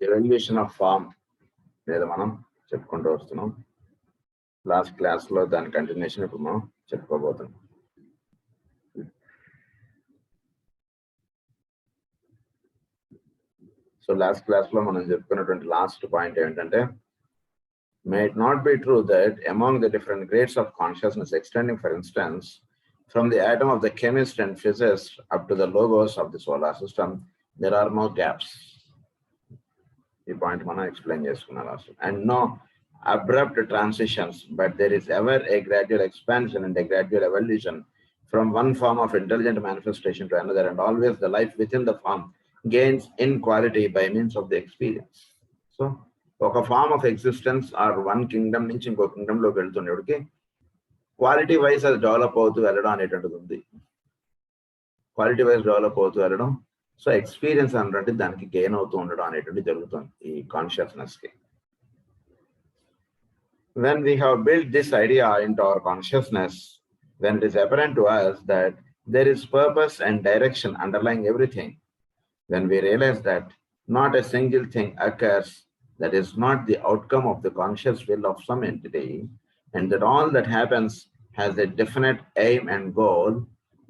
evaluation of form మీద మనం చెప్పుకుంటూ వస్తున్నాం. లాస్ట్ క్లాస్లో దాని కంటిన్యూషన్ ఇప్పుడు మనం చెప్పుకోబోతున్నాం. సో లాస్ట్ క్లాస్లో మనం చెప్పుకున్నటువంటి లాస్ట్ పాయింట్ ఏంటంటే, may it not be true that among the different grades of consciousness extending, for instance, from the atom of the chemist and physicist up to the logos of the solar system, there are no gaps. The point mana explain chestunna last, and no abrupt transitions, but there is ever a gradual expansion and a gradual evolution from one form of intelligent manifestation to another, and always the life within the form gains in quality by means of the experience. So ఒక form of existence or one kingdom నుంచి ఇంకో kingdom లోకి వెళ్తుండేటికి quality wise అది develop అవుతూ వెళ్ళడం అనేటువంటిది ఉంది. క్వాలిటీ వైజ్ డెవలప్ అవుతూ వెళ్ళడం, సో ఎక్స్పీరియన్స్ అనేటువంటి దానికి గెయిన్ అవుతూ ఉండడం అనేటువంటి జరుగుతుంది ఈ కాన్షియస్నెస్ కి. When we have built this idea into our consciousness, when it is apparent to us that there is purpose and direction underlying everything, when we realize that not a single thing occurs that is not the outcome of the conscious will of some entity, and that all that happens has a definite aim and goal,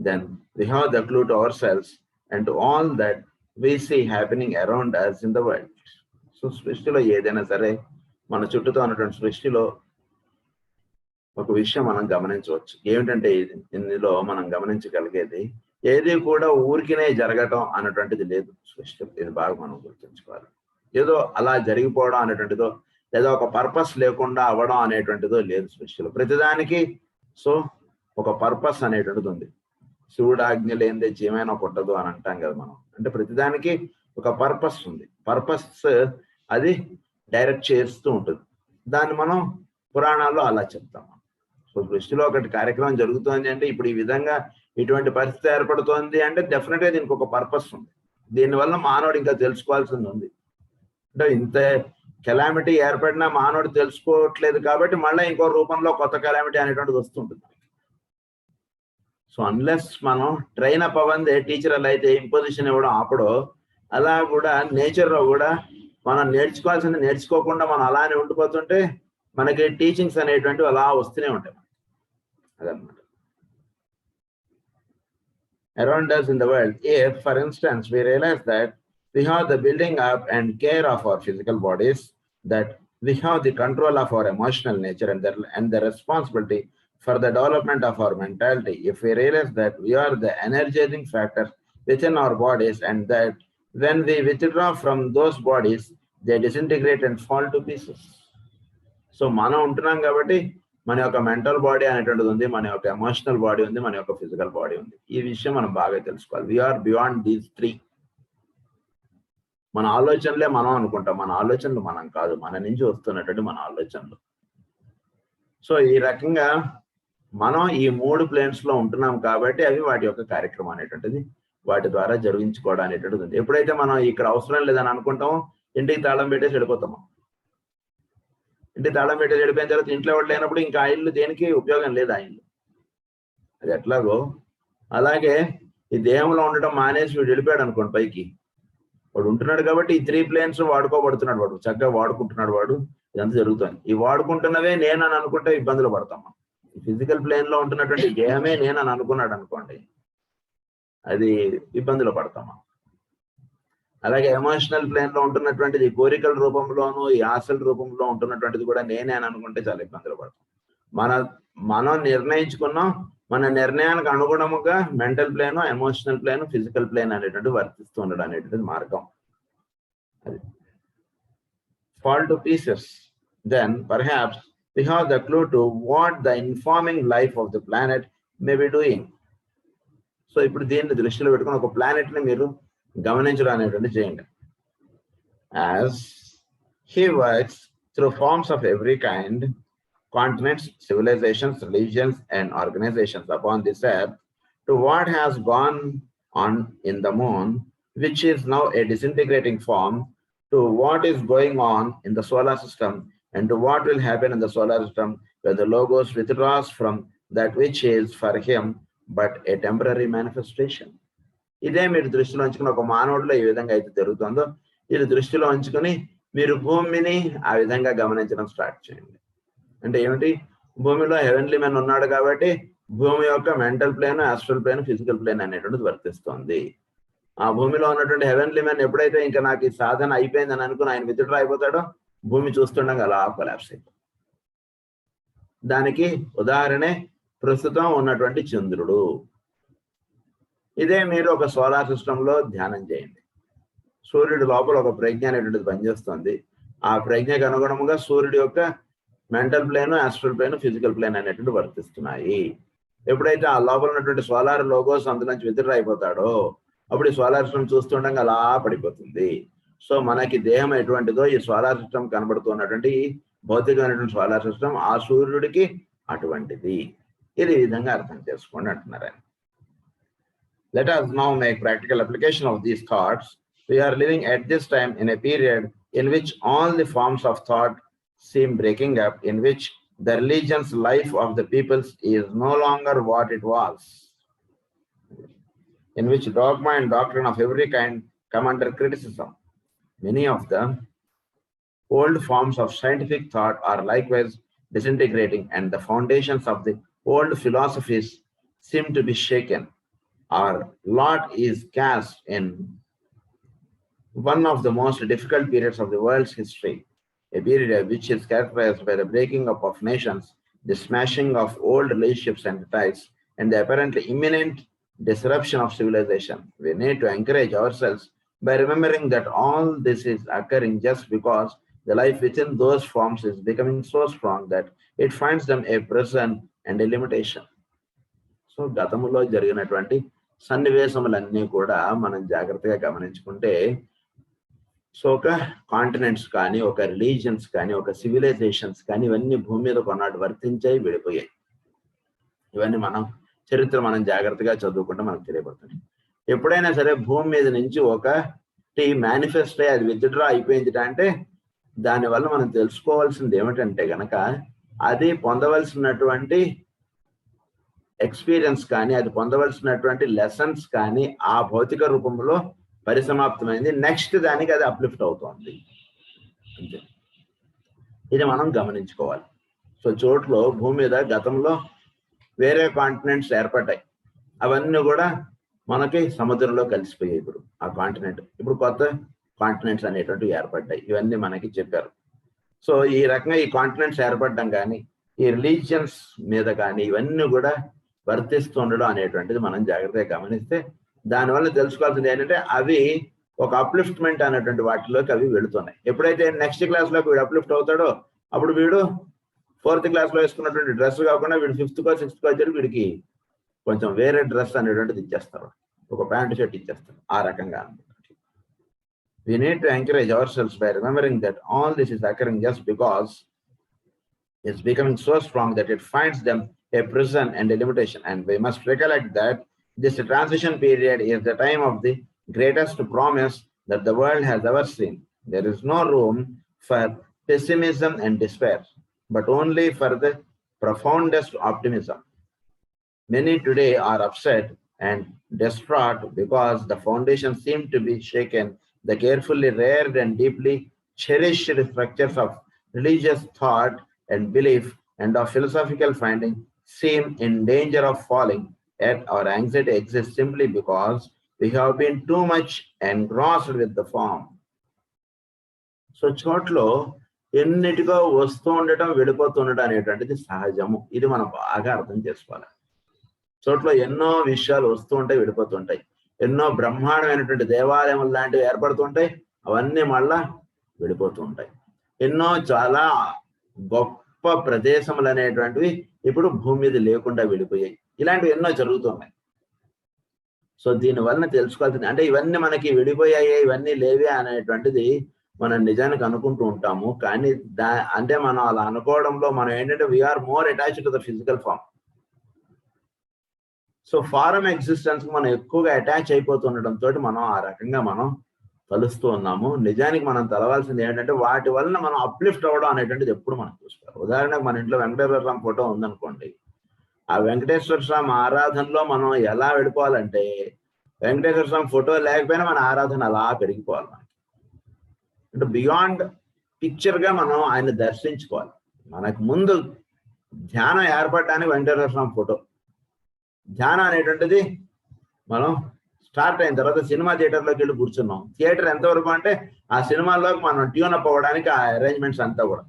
then we have the clue to ourselves and to all that we see happening around us in the world. So సృష్టిలో ఏదైనా సరే, మన చుట్టూతో ఉన్నటువంటి సృష్టిలో ఒక విషయం మనం గమనించవచ్చు. ఏమిటంటే ఇందులో మనం గమనించగలిగేది ఏది కూడా ఊరికినే జరగటం అన్నటువంటిది లేదు సృష్టిలో. ఇది బాగా మనం గుర్తుంచుకోవాలి. ఏదో అలా జరిగిపోవడం అనేటువంటిదో, లేదా ఒక పర్పస్ లేకుండా అవ్వడం అనేటువంటిదో లేదు సృష్టిలో. ప్రతిదానికి సో ఒక పర్పస్ అనేటువంటిది ఉంది. శివుడు ఆజ్ఞ లేనిదే జీవైనా పుట్టదు అని అంటాం కదా మనం. అంటే ప్రతిదానికి ఒక పర్పస్ ఉంది. పర్పస్ అది డైరెక్ట్ చేస్తూ ఉంటుంది. దాన్ని మనం పురాణాల్లో అలా చెప్తాం. సో సృష్టిలో ఒకటి కార్యక్రమం జరుగుతోంది అంటే, ఇప్పుడు ఈ విధంగా ఇటువంటి పరిస్థితి ఏర్పడుతోంది అంటే డెఫినెట్గా దీనికి ఒక పర్పస్ ఉంది. దీనివల్ల మానవుడు ఇంకా తెలుసుకోవాల్సింది ఉంది. అంటే ఇంత కెలామిటీ ఏర్పడినా మానవుడు తెలుసుకోవట్లేదు కాబట్టి మళ్ళీ ఇంకో రూపంలో కొత్త కెలామిటీ అనేటువంటిది వస్తుంటుంది. సో అన్లెస్ మనం ట్రైన్ అప్ అవ్వందే టీచర్ అలా అయితే ఇంపోజిషన్ ఇవ్వడం ఆపడో, అలా కూడా నేచర్లో కూడా మనం నేర్చుకోవాల్సింది నేర్చుకోకుండా మనం అలానే ఉండిపోతుంటే మనకి టీచింగ్స్ అనేటువంటివి అలా వస్తూనే ఉంటాయి. అదనమాట. Around us in the world, if for instance we realize that we have the building up and care of our physical bodies, that we have the control of our emotional nature and the responsibility for the development of our mentality, if we realize that we are the energizing factor within our bodies, and that when we withdraw from those bodies, they disintegrate and fall to pieces. So మనం ఉంటున్నాం కాబట్టి మన యొక్క mental body అనేటువంటిది ఉంది, మన యొక్క emotional body ఉంది, మన యొక్క ఫిజికల్ బాడీ ఉంది. ఈ విషయం మనం బాగా తెలుసుకోవాలి. We are beyond these three. మన ఆలోచనలే మనం అనుకుంటాం. మన ఆలోచనలు మనం కాదు, మన నుంచి వస్తున్నటువంటి మన ఆలోచనలు. సో ఈ రకంగా మనం ఈ 3 ప్లేన్స్ లో ఉంటున్నాం కాబట్టి అవి వాటి యొక్క కార్యక్రమం అనేటువంటిది వాటి ద్వారా జరిగించుకోవడం అనేటువంటిది ఉంది. ఎప్పుడైతే మనం ఇక్కడ అవసరం లేదని అనుకుంటామో ఇంటికి తాళం పెట్టేసి వెళ్ళిపోతాము. ఇంటికి తాళం పెట్టేసి వెళ్ళిపోయిన తర్వాత ఇంట్లో ఎవరు లేనప్పుడు ఇంకా ఆ ఇల్లు దేనికి ఉపయోగం లేదు. ఆ ఇల్లు అది ఎట్లాగో అలాగే ఈ దేహంలో ఉండటం మానేసి వీడు వెళ్ళిపోయాడు అనుకోండి పైకి, వాడు ఉంటున్నాడు కాబట్టి ఈ 3 ప్లేన్స్ వాడుకోబడుతున్నాడు, వాడు చక్కగా వాడుకుంటున్నాడు, వాడు ఇదంతా జరుగుతుంది. ఈ వాడుకుంటున్నవే నేనని అనుకుంటే ఇబ్బందులు పడతాం. ఫిజికల్ ప్లేన్ లో ఉంటున్నటువంటి దేహమే నేనని అనుకున్నాడు అనుకోండి, అది ఇబ్బందులు పడతామా. అలాగే ఎమోషనల్ ప్లేన్ లో ఉంటున్నటువంటిది కోరికల రూపంలోనూ ఈ ఆశల రూపంలో ఉంటున్నటువంటిది కూడా నేనే అని అనుకుంటే చాలా ఇబ్బందులు పడతాం. మనం నిర్ణయించుకున్నాం, మన నిర్ణయానికి అనుగుణముగా mental plane, emotional plane, physical plane అనేటువంటి వర్తిస్తూ ఉండడం అనేటువంటిది మార్గం. అది fall to pieces, then perhaps we have the clue to what the informing life of the planet may be doing. So ఇప్పుడు దీన్ని దృష్టిలో పెట్టుకుని ఒక ప్లానెట్ ని మీరు గమనించడం అనేటువంటి చేయండి. As he works through forms of every kind, continents, civilizations, religions, and organizations upon this earth, to what has gone on in the moon, which is now a disintegrating form, to what is going on in the solar system, and to what will happen in the solar system where the logos withdraws from that which is for him but a temporary manifestation. ఇదే మీరు దృష్టిలో ఉంచుకున్న ఒక మానవుడిలో ఏ విధంగా అయితే జరుగుతుందో ఇది దృష్టిలో ఉంచుకొని మీరు భూమిని ఆ విధంగా గమనించడం స్టార్ట్ చేయండి. అంటే ఏమిటి? భూమిలో హెవెన్లీ మ్యాన్ ఉన్నాడు కాబట్టి భూమి యొక్క mental plane, astral plane, physical plane అనేటువంటిది వర్తిస్తుంది. ఆ భూమిలో ఉన్నటువంటి హెవెన్లీ మ్యాన్ ఎప్పుడైతే ఇంకా నాకు ఈ సాధన అయిపోయిందని అనుకుని ఆయన విత్డ్రా అయిపోతాడో భూమి చూస్తుండగా అలా కొలాప్స్ అయిపోతుంది. దానికి ఉదాహరణే ప్రస్తుతం ఉన్నటువంటి చంద్రుడు. ఇదే మీరు ఒక సోలార్ సిస్టంలో ధ్యానం చేయండి. సూర్యుడి లోపల ఒక ప్రజ్ఞ అనేటువంటిది పనిచేస్తుంది. ఆ ప్రజ్ఞకు అనుగుణంగా సూర్యుడి యొక్క mental plane, astral plane, physical plane అనేటువంటి వర్తిస్తున్నాయి. ఎప్పుడైతే ఆ లోపల ఉన్నటువంటి సోలార్ లోగోస్ అందులోంచి విత్డ్రా అయిపోతాడో అప్పుడు ఈ సోలార్ సిస్టమ్ చూస్తుండగా అలా పడిపోతుంది. సో మనకి దేహం ఎటువంటిదో ఈ సోలార్ సిస్టమ్ కనబడుతున్నటువంటి భౌతికమైనటువంటి సోలార్ సిస్టమ్ ఆ సూర్యుడికి అటువంటిది. ఇది ఈ విధంగా అర్థం చేసుకోండి అంటున్నారు ఆయన. Let us now make practical application of these thoughts. We are living at this time in a period in which all the forms of thought seem breaking up, in which the religion's life of the peoples is no longer what it was, in which dogma and doctrine of every kind come under criticism. Many of the old forms of scientific thought are likewise disintegrating, and the foundations of the old philosophies seem to be shaken. Our lot is cast in one of the most difficult periods of the world's history, a period which is characterized by the breaking up of nations, the smashing of old relationships and ties, and the apparently imminent disruption of civilization. We need to encourage ourselves by remembering that all this is occurring just because the life within those forms is becoming so strong that it finds them a prison and a limitation. So గతంలో జరిగినటువంటి సన్నివేశములన్నీ కూడా మనం జాగ్రత్తగా గమనించుకుంటే so ఒక continents కానీ, ఒక religions కానీ, ఒక సివిలైజేషన్స్ కానీ ఇవన్నీ భూమి మీద కొన్నాడు వర్తించాయి, విడిపోయాయి. ఇవన్నీ చరిత్ర మనం జాగ్రత్తగా చదువుకుంటే మనకు తెలియబడుతుంది. ఎప్పుడైనా సరే భూమి మీద నుంచి ఒకటి మేనిఫెస్ట్ అయ్యి అది విత్డ్రా అయిపోయింది అంటే దానివల్ల మనం తెలుసుకోవాల్సింది ఏమిటంటే గనక అది పొందవలసినటువంటి ఎక్స్పీరియన్స్ కానీ, అది పొందవలసినటువంటి లెసన్స్ కానీ ఆ భౌతిక రూపంలో పరిసమాప్తమైంది. నెక్స్ట్ దానికి అది అప్లిఫ్ట్ అవుతోంది అంతే. ఇది మనం గమనించుకోవాలి. సో చోట్లో భూమి మీద గతంలో వేరే కాంటినెంట్స్ ఏర్పడ్డాయి. అవన్నీ కూడా మనకి సముద్రంలో కలిసిపోయాయి. ఇప్పుడు ఆ కాంటినెంట్ ఇప్పుడు కొత్త కాంటినెంట్స్ అనేటువంటివి ఏర్పడ్డాయి. ఇవన్నీ మనకి చెప్పారు. సో ఈ రకంగా ఈ కాంటినెంట్స్ ఏర్పడడం కానీ, ఈ రిలీజియన్స్ మీద కానీ ఇవన్నీ కూడా వర్తిస్తుండడం అనేటువంటిది మనం జాగ్రత్తగా గమనిస్తే దానివల్ల తెలుసుకోవాల్సింది ఏంటంటే అవి ఒక అప్లిఫ్ట్మెంట్ అనేటువంటి వాటిలోకి అవి వెళుతున్నాయి. ఎప్పుడైతే నెక్స్ట్ క్లాస్లోకి వీడు అప్లిఫ్ట్ అవుతాడో అప్పుడు వీడు 4th క్లాస్లో వేసుకున్నటువంటి డ్రెస్ కాకుండా వీడు 5th కో 6th కో వచ్చి వీడికి కొంచెం వేరే డ్రెస్ అనేటువంటిది ఇచ్చేస్తారు, ఒక ప్యాంటు షర్ట్ ఇచ్చేస్తారు. ఆ రకంగా we need to encourage ourselves by remembering that all this is occurring just because it's becoming so strong that it finds them a prison and a limitation. And we must recollect that this transition period is the time of the greatest promise that the world has ever seen. There is no room for pessimism and despair, but only for the profoundest optimism. Many today are upset and distraught because the foundations seem to be shaken. The carefully reared and deeply cherished structures of religious thought and belief and of philosophical finding seem in danger of falling. Yet our anxiety exists simply because we have been too much engrossed with the form. So చోట్లో ఎన్నిటికో వస్తూ ఉండటం, వెళ్ళిపోతుండటం అనేటువంటిది సహజము. ఇది మనం బాగా అర్థం చేసుకోవాలి. చోట్లో ఎన్నో విషయాలు వస్తూ ఉంటాయి, వెళ్ళిపోతుంటాయి. ఎన్నో బ్రహ్మాండమైనటువంటి దేవాలయం లాంటివి ఏర్పడుతుంటాయి, అవన్నీ మళ్ళా వెళ్ళిపోతూ ఉంటాయి. ఎన్నో చాలా గొప్ప ప్రదేశములు అనేటువంటివి ఇప్పుడు భూమి మీద లేకుండా వెళ్ళిపోయాయి. ఇలాంటివి ఎన్నో జరుగుతున్నాయి. సో దీనివల్ల తెలుసుకోవాల్సింది అంటే ఇవన్నీ మనకి విడిపోయాయి, ఇవన్నీ లేవే అనేటువంటిది మనం నిజానికి అనుకుంటూ ఉంటాము. కానీ అంటే మనం అలా అనుకోవడంలో మనం ఏంటంటే we are more attached to the physical form. So form existence మనం ఎక్కువగా అటాచ్ అయిపోతుండటంతో మనం ఆ రకంగా మనం కలుస్తూ ఉన్నాము. నిజానికి మనం తెలవాల్సింది ఏంటంటే వాటి వలన మనం అప్లిఫ్ట్ అవ్వడం అనేటువంటిది ఎప్పుడు మనం చూసుకోవాలి. ఉదాహరణకు మన ఇంట్లో వెంకటేశ్వర స్వామి ఫోటో ఉందనుకోండి, ఆ వెంకటేశ్వర స్వామి ఆరాధనలో మనం ఎలా వెళ్ళిపోవాలంటే వెంకటేశ్వర స్వామి ఫోటో లేకపోయినా మన ఆరాధన అలా పెరిగిపోవాలి. మనకి అంటే బియాండ్ పిక్చర్గా మనం ఆయన దర్శించుకోవాలి. మనకు ముందు ధ్యానం ఏర్పడడానికి వెంకటేశ్వర స్వామి ఫోటో. ధ్యానం అనేటువంటిది మనం స్టార్ట్ అయిన తర్వాత సినిమా థియేటర్లోకి వెళ్ళి కూర్చున్నాం. థియేటర్ ఎంతవరకు అంటే ఆ సినిమాలోకి మనం ట్యూన్ అప్ అవ్వడానికి ఆ అరేంజ్మెంట్స్ అంతా కూడా.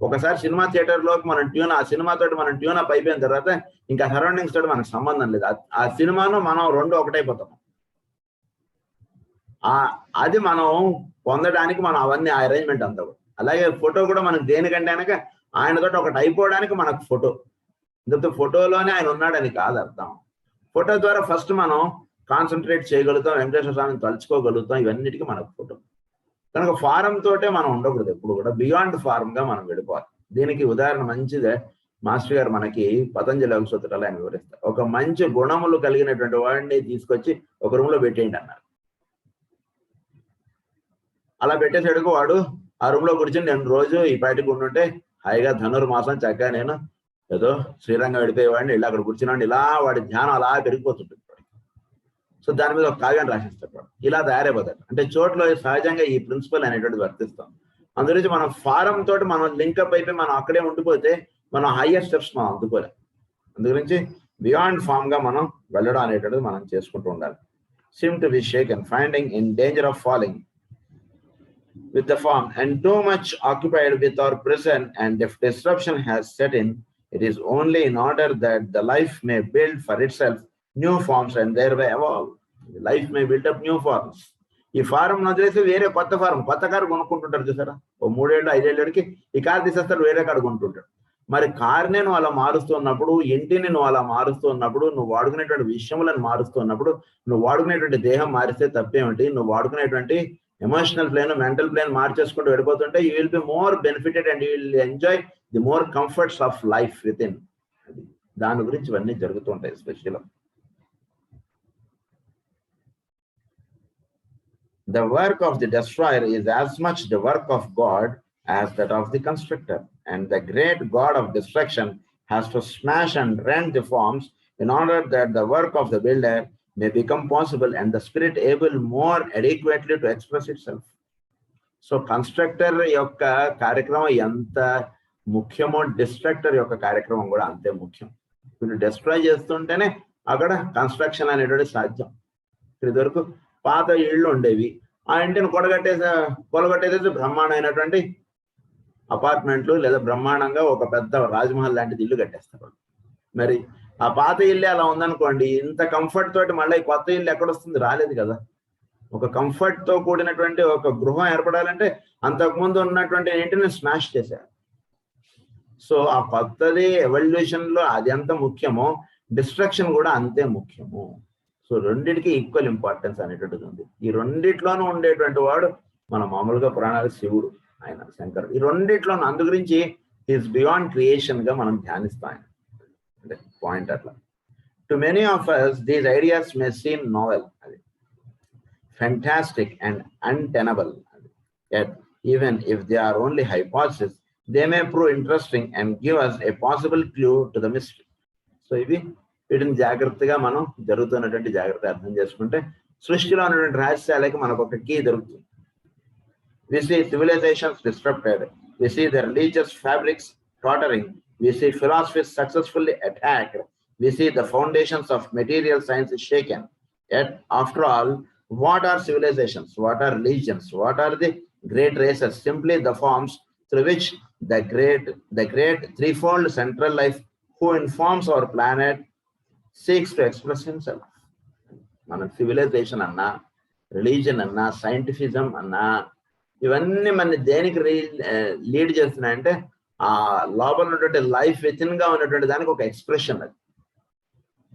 ఒకసారి సినిమా థియేటర్లోకి మనం ఆ సినిమాతోటి మనం ట్యూన్ అప్ అయిపోయిన తర్వాత ఇంకా సరౌండింగ్స్ తోటి మనకు సంబంధం లేదు. ఆ సినిమాను మనం రెండు ఒకటైపోతాం. అది మనం పొందడానికి మనం అవన్నీ ఆ అరేంజ్మెంట్ అంతా కూడా. అలాగే ఫోటో కూడా మనకు దేనికంటే కనుక ఆయనతోటి ఒకటి అయిపోవడానికి మనకు ఫోటో. ఇంత ఫోటోలోనే ఆయన ఉన్నాడని కాదు అర్థం. ఫోటో ద్వారా ఫస్ట్ మనం కాన్సన్ట్రేట్ చేయగలుగుతాం, వెంకటేశ్వర స్వామిని తలుచుకోగలుగుతాం. ఇవన్నిటికీ మనకు ఫోటో. కనుక ఫారం తోటే మనం ఉండకూడదు, ఎప్పుడు కూడా బియాండ్ ఫారం గా మనం వెళ్ళిపోవాలి. దీనికి ఉదాహరణ మంచిదే మాస్టర్ గారు మనకి పతంజలి యోగ సూత్రాలు ఆయన వివరిస్తారు. ఒక మంచి గుణములు కలిగినటువంటి వాడిని తీసుకొచ్చి ఒక రూమ్ లో పెట్టేయండి అన్నారు. అలా పెట్టేసాడుకు వాడు ఆ రూమ్ లో కూర్చొని నేను రోజు ఈ పాటికి ఉండుంటే హాయిగా ధనుర్మాసం చక్కగా నేను ఏదో శ్రీరంగం వెళ్ళిపోయేవాడిని, ఇలా అక్కడ కూర్చున్నాండి, ఇలా వాడి ధ్యానం అలా పెరిగిపోతుంటుంది. సో దాని మీద ఒక కావ్యాన్ని రాసిస్తాడు వాడు, ఇలా తయారైపోతాడు. అంటే చోట్లో సహజంగా ఈ ప్రిన్సిపల్ అనేటువంటిది వర్తిస్తాం. అందుగురించి మనం ఫారం తోటి మనం లింకప్ అయిపోయి మనం అక్కడే ఉండిపోతే మనం హయ్యర్ స్టెప్స్ మనం అందుకోలేం. అందుగురించి బియాండ్ ఫామ్ గా మనం వెళ్ళడం అనేటువంటిది మనం చేసుకుంటూ ఉండాలి. seem to be shaken, finding in danger of falling with the form and too much occupied with our present, and if disruption has set in, it is only in order that the life may build for itself new forms and thereby evolve. Life may build up new forms. ఈ form వదిలేసి వేరే కొత్త form, కొత్త car కొనుక్కుంటుంటారు చూసారా, ఓ 3 ఏళ్ళు 5 ఏళ్ళకి ఈ car తీసేస్తాడు, వేరే కారు కొంటుంటాడు. మరి కార్నే నువ్వు అలా మారుస్తున్నప్పుడు, ఇంటిని నువ్వు అలా మారుస్తున్నప్పుడు, నువ్వు వాడుకునేటువంటి విషయములను మారుస్తున్నప్పుడు, నువ్వు వాడుకునేటువంటి దేహం మారిస్తే తప్పేమిటి? నువ్వు వాడుకునేటువంటి ఎమోషనల్ ప్లేన్, మెంటల్ ప్లేన్ మార్చేసుకుంటూ వెళ్ళిపోతుంటే you will be more benefited and you will enjoy the more comforts of life with in. దాని గురించి ఇవన్నీ జరుగుతుంటాయి. Special the work of the destroyer is as much the work of God as that of the constructor, and the great God of destruction has to smash and rend the forms in order that the work of the builder may become possible and the spirit able more adequately to express itself. So constructor యొక్క కార్యక్రమం ఎంత ముఖ్యమో destructor యొక్క కార్యక్రమం కూడా అంతే ముఖ్యం. వీళ్ళు డిస్ట్రాయ్ చేస్తుంటేనే అక్కడ కన్స్ట్రక్షన్ అనేటువంటి సాధ్యం. ఇదివరకు పాత ఇళ్ళు ఉండేవి, ఆ ఇంటిని కొలగట్టేసేసి బ్రహ్మాండమైనటువంటి అపార్ట్మెంట్లు లేదా బ్రహ్మాండంగా ఒక పెద్ద రాజ్మహల్ లాంటిది ఇల్లు కట్టేస్తారు. మరి ఆ పాత ఇల్లే అలా ఉందనుకోండి, ఇంత కంఫర్ట్ తోటి మళ్ళీ కొత్త ఇల్లు ఎక్కడొస్తుంది? రాలేదు కదా. ఒక కంఫర్ట్ తో కూడినటువంటి ఒక గృహం ఏర్పడాలంటే అంతకుముందు ఉన్నటువంటి ఇంటిని స్మాష్ చేశారు. సో ఆ కొత్తది ఎవల్యూషన్ లో అది ఎంత ముఖ్యమో డిస్ట్రక్షన్ కూడా అంతే ముఖ్యము. సో రెండింటికి ఈక్వల్ ఇంపార్టెన్స్ అనేటువంటిది ఉంది. ఈ రెండిట్లోనూ ఉండేటువంటి వాడు మన మామూలుగా పురాణాలు శివుడు, ఆయన శంకరుడు. ఈ రెండిట్లోనూ అందు గురించి ఈజ్ బియాండ్ క్రియేషన్ గా మనం ధ్యానిస్తాం ఆయన. అంటే పాయింట్ అట్లా. To many of us these ideas may seem novel, fantastic and untenable, yet even if they are only hypotheses, they may prove interesting and give us a possible clue to the mystery. So ఇవి వీటిని జాగ్రత్తగా మనం జరుగుతున్నటువంటి జాగ్రత్త అర్థం చేసుకుంటే సృష్టిలో ఉన్నటువంటి రహస్యాలకి మనకు ఒక కీ దొరుకుతుంది. We see civilizations disrupted, we see the religious fabrics tottering, we see philosophies successfully attacked, we see the foundations of material science shaken. Yet after all, what are civilizations? What are religions? What are the great races? Simply the forms through which the great threefold central life who informs our planet seeks to express himself. మన civilisation అన్నా, religion అన్నా, సైంటిఫిజం అన్నా, ఇవన్నీ మన దేనికి lead చేస్తున్నాయంటే ఆ లోపల ఉన్నటువంటి లైఫ్ వితిన్ గా ఉన్నటువంటి దానికి ఒక ఎక్స్ప్రెషన్. అది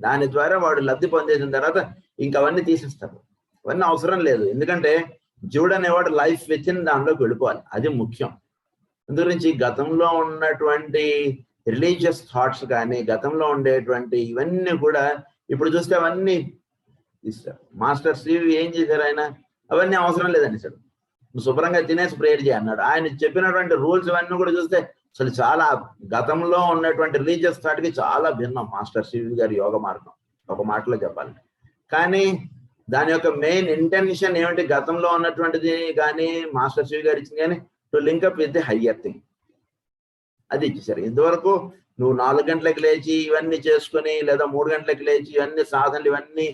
దాని ద్వారా వాడు లబ్ధి పొందేసిన తర్వాత ఇంకా అవన్నీ తీసేస్తారు. అవన్నీ అవసరం లేదు, ఎందుకంటే జీవుడు అనేవాడు లైఫ్ వితిన్ దానిలోకి వెళ్ళిపోవాలి. అది ముఖ్యం. అందుగురించి గతంలో ఉన్నటువంటి రిలీజియస్ థాట్స్ కానీ, గతంలో ఉండేటువంటి ఇవన్నీ కూడా ఇప్పుడు చూస్తే అవన్నీ ఇస్తారు. మాస్టర్ సివి ఏం చేశారు? ఆయన అవన్నీ అవసరం లేదని సార్, నువ్వు శుభ్రంగా తినేసి ప్రేయర్ చేయ అన్నాడు. ఆయన చెప్పినటువంటి రూల్స్ ఇవన్నీ కూడా చూస్తే అసలు చాలా గతంలో ఉన్నటువంటి రిలీజియస్ థాట్ కి చాలా భిన్నం మాస్టర్ సివి గారి యోగ మార్గం, ఒక మాటలో చెప్పాలి. కానీ దాని యొక్క మెయిన్ ఇంటెన్షన్ ఏమిటి, గతంలో ఉన్నటువంటిది కానీ మాస్టర్ శివ్ గారు ఇచ్చింది కానీ to link up with the higher thing అది ఇచ్చేసారు. ఇంతవరకు నువ్వు 4 గంటలకు లేచి ఇవన్నీ చేసుకుని లేదా 3 గంటలకు లేచి ఇవన్నీ సాధనలు ఇవన్నీ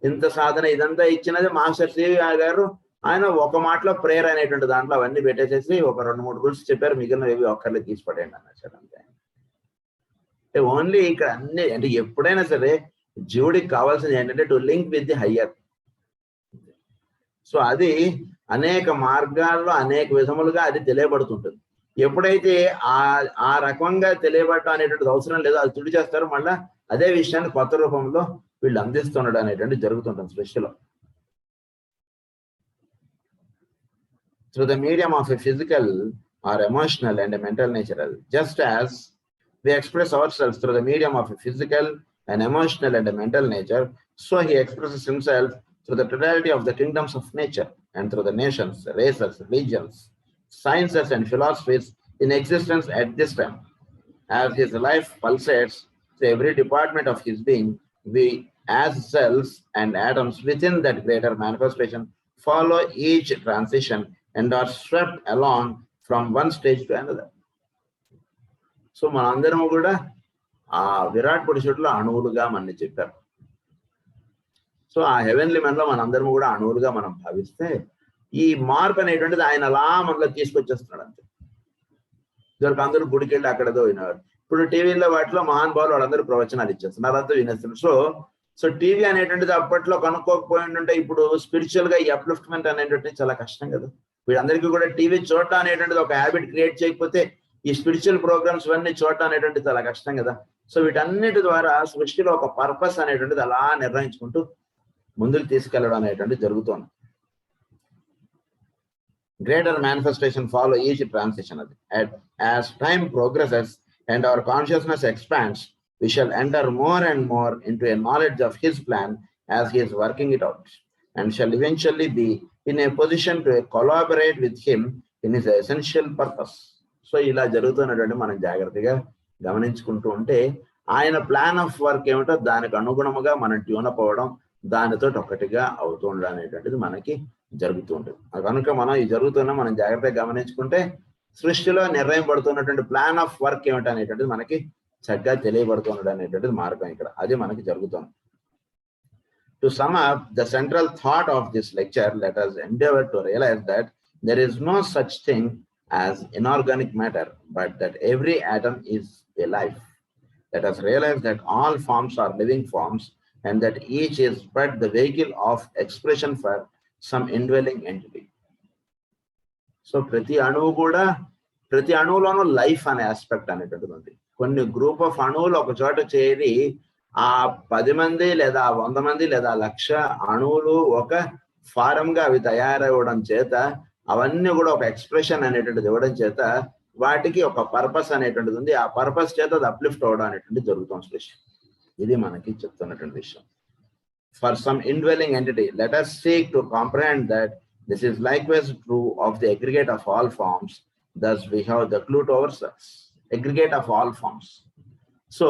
ఇంత సాధన ఇదంతా ఇచ్చినది మాస్టర్ శివ్ గారు. ఆయన ఒక మాటలో ప్రేయర్ అనేటువంటి దాంట్లో అవన్నీ పెట్టేసేసి ఒక 2-3 రూల్స్ చెప్పారు, మిగిలిన ఏవి ఒక్కర్లే తీసి పడేయండి అన్నారు అంతే. అంటే ఓన్లీ ఇక్కడ అన్ని అంటే ఎప్పుడైనా సరే జీవుడికి కావాల్సింది ఏంటంటే to link with the higher. So అది అనేక మార్గాల్లో అనేక విధములుగా అది తెలియబడుతుంటుంది. ఎప్పుడైతే ఆ రకంగా తెలియబడటం అనేటువంటిది అవసరం లేదో అది తుడి చేస్తారు, మళ్ళీ అదే విషయాన్ని కొత్త రూపంలో వీళ్ళు అందిస్తుండడం అనేటువంటి జరుగుతుంటుంది సృష్టిలో. Through the medium of a physical or emotional and a mental nature, just as we express ourselves through the medium of a physical and emotional and a mental nature, so he expresses himself through the totality of the kingdoms of nature and through the nations, races, religions, sciences and philosophies in existence at this time. As his life pulsates through every department of his being, we as cells and atoms within that greater manifestation follow each transition and are swept along from one stage to another. So మనందరము కూడా ఆ విరాట్ పురుషుడిలో అణువులుగా మనని చెప్పారు. So ఆ heavenly మెన్లో మనందరము కూడా అణువులుగా మనం భావిస్తే ఈ మార్పు అనేటువంటిది ఆయన అలా మనలో తీసుకొచ్చేస్తున్నాడు అంతే. ఇదివరకు అందరూ గుడికి వెళ్ళి అక్కడదో వినేవారు. ఇప్పుడు టీవీలో వాటిలో మహానుభావులు వాళ్ళందరూ ప్రవచనాలు ఇచ్చేస్తున్నారు, అంతా వినేస్తున్నారు. సో టీవీ అనేటువంటిది అప్పట్లో కనుక్కోకపోయి ఉంటే ఇప్పుడు స్పిరిచువల్ గా ఈ అప్లిఫ్ట్మెంట్ అనేటువంటిది చాలా కష్టం కదా. వీళ్ళందరికీ కూడా టీవీ చూడటం అనేటువంటిది ఒక హ్యాబిట్ క్రియేట్ చేయకపోతే ఈ స్పిరిచువల్ ప్రోగ్రామ్స్ ఇవన్నీ చూడటం అనేటువంటిది చాలా కష్టం కదా. సో వీటన్నిటి ద్వారా సృష్టిలో ఒక పర్పస్ అనేటువంటిది అలా నిర్ణయించుకుంటూ ముందుకు తీసుకెళ్లడం అనేటువంటిది జరుగుతోంది. Greater manifestation follow each transition. As time progresses and our consciousness expands, we shall enter more and more into a knowledge of his plan as he is working it out, and shall eventually be in a position to collaborate with him in his essential purpose. So ఇలా జరుగుతున్నటువంటి మనం జాగ్రత్తగా గమనించుకుంటూ ఉంటే ఆయన plan of work ఏమిటో దానికి అనుగుణముగా మనం ట్యూనప్ అవ్వడం, దానితో ఒకటిగా అవుతూ ఉండడం అనేటువంటిది మనకి జరుగుతూ ఉంటుంది. కనుక మనం ఈ జరుగుతున్న మనం జాగ్రత్తగా గమనించుకుంటే సృష్టిలో నిర్ణయం పడుతున్నటువంటి ప్లాన్ ఆఫ్ వర్క్ ఏమిటి అనేటువంటిది మనకి చక్కగా తెలియబడుతుండడం అనేటువంటిది మార్గం ఇక్కడ అది మనకి జరుగుతుంది. To sum up the central thought of this lecture, let us endeavor to realize that there is no such thing as inorganic matter, but that every atom is a life. Let us realize that all forms are living forms and that each is but the vehicle of expression for some indwelling entity. So ప్రతి అణువులోనూ life అనే aspect అనేటువంటిది ఉంది. కొన్ని group of అణువులు ఒక చోట చేరి ఆ 10 మంది లేదా 100 మంది లేదా 1,00,000 అణువులు ఒక ఫారం గా అవి తయారవ్వడం చేత అవన్నీ కూడా ఒక ఎక్స్ప్రెషన్ అనేటువంటిది ఇవ్వడం చేత వాటికి ఒక పర్పస్ అనేటువంటిది ఉంది. ఆ పర్పస్ చేత అది అప్లిఫ్ట్ అవ్వడం అనేటువంటిది జరుగుతుంది విషయం. ఇది మనకి చెప్తున్నటువంటి విషయం. For some indwelling entity, let us seek to comprehend that this is likewise true of the aggregate of all forms. Thus we have the clue to ourselves. Aggregate of all forms. So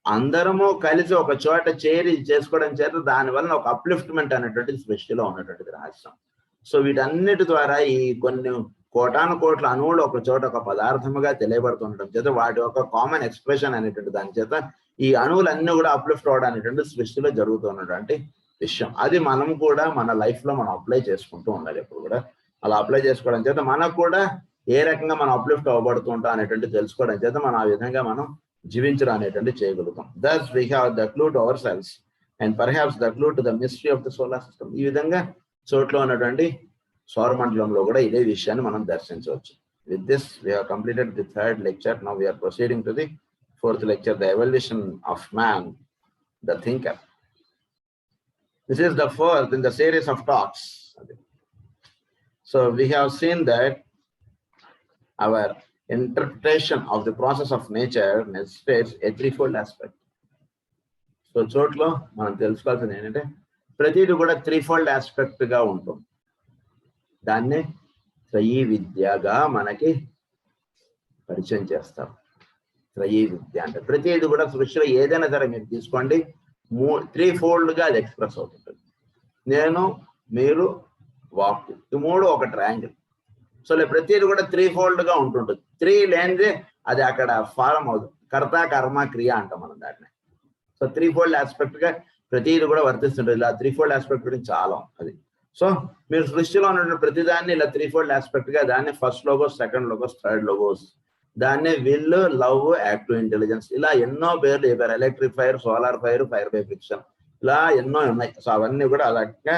అందరము కలిసి ఒక చోట చేరి చేసుకోవడం చేత దానివల్ల ఒక upliftment అనేటువంటిది సృష్టిలో ఉన్నటువంటిది రహస్యం. సో వీటన్నిటి ద్వారా ఈ కొన్ని కోటాను కోట్ల అణువులు ఒక చోట ఒక పదార్థముగా తెలియబడుతుండడం చేత వాటి యొక్క కామన్ ఎక్స్ప్రెషన్ అనేటువంటి దాని చేత ఈ అణువులన్నీ కూడా అప్లిఫ్ట్ అవడం అనేటువంటి సృష్టిలో జరుగుతున్నటువంటి విషయం. అది మనం కూడా మన లైఫ్ లో మనం అప్లై చేసుకుంటూ ఉండాలి. ఎప్పుడు కూడా అలా అప్లై చేసుకోవడం చేత మనకు కూడా ఏ రకంగా మనం అప్లిఫ్ట్ అవ్వబడుతూ ఉంటాం అనేటువంటి తెలుసుకోవడం చేత మనం ఆ విధంగా మనం జీవించడం అనేటువంటి చేయగలుగుతాం. Thus we have the clue to ourselves and perhaps the clue to the mystery of the solar system. ఈ విధంగా చోట్లో ఉన్నటువంటి సౌరమండలంలో కూడా ఇదే విషయాన్ని మనం దర్శించవచ్చు. With this we have completed the 3rd lecture. Now we are proceeding to the 4th lecture, the evolution of man, the thinker. This is the 4th in the series of talks. So we have seen that our interpretation of the process of nature necessitates a threefold aspect. So చోట్లో మనం తెలుసుకోవాల్సింది ఏంటంటే ప్రతిదీ కూడా త్రీఫోల్డ్ aspect గా ఉంటుంది. దాన్ని త్రయీ విద్యగా మనకి పరిచయం చేస్తాం. త్రయీ విద్య అంటే ప్రతిదీ కూడా సృష్టిలో ఏదైనా సరే మీరు తీసుకోండి 3 ఫోల్డ్ గా అది ఎక్స్ప్రెస్ అవుతుంటుంది. నేను, మీరు, వాక్కు, ఈ మూడు ఒక ట్రయాంగిల్. సో ప్రతిది కూడా 3 ఫోల్డ్గా ఉంటుంటుంది. 3 లేనిదే అది అక్కడ ఫారం అవుతుంది. కర్త, కర్మ, క్రియ అంటాం మనం దాన్ని. సో 3 ఫోల్డ్ ఆస్పెక్ట్గా ప్రతిది కూడా వర్తిస్తుంటుంది. ఇలా 3 ఫోల్డ్ ఆస్పెక్ట్ గురించి చాలా అది. సో మీరు సృష్టిలో ఉన్న ప్రతిదాన్ని ఇలా 3 ఫోల్డ్ ఆస్పెక్ట్గా, దాన్ని first logos, second logos, third logos, దాన్ని విల్, లవ్, యాక్టివ్ ఇంటెలిజెన్స్, ఇలా ఎన్నో పేర్లు చెప్పారు. Electric fire, solar fire, fire by friction, ఇలా ఎన్నో ఉన్నాయి. సో అవన్నీ కూడా అలాగే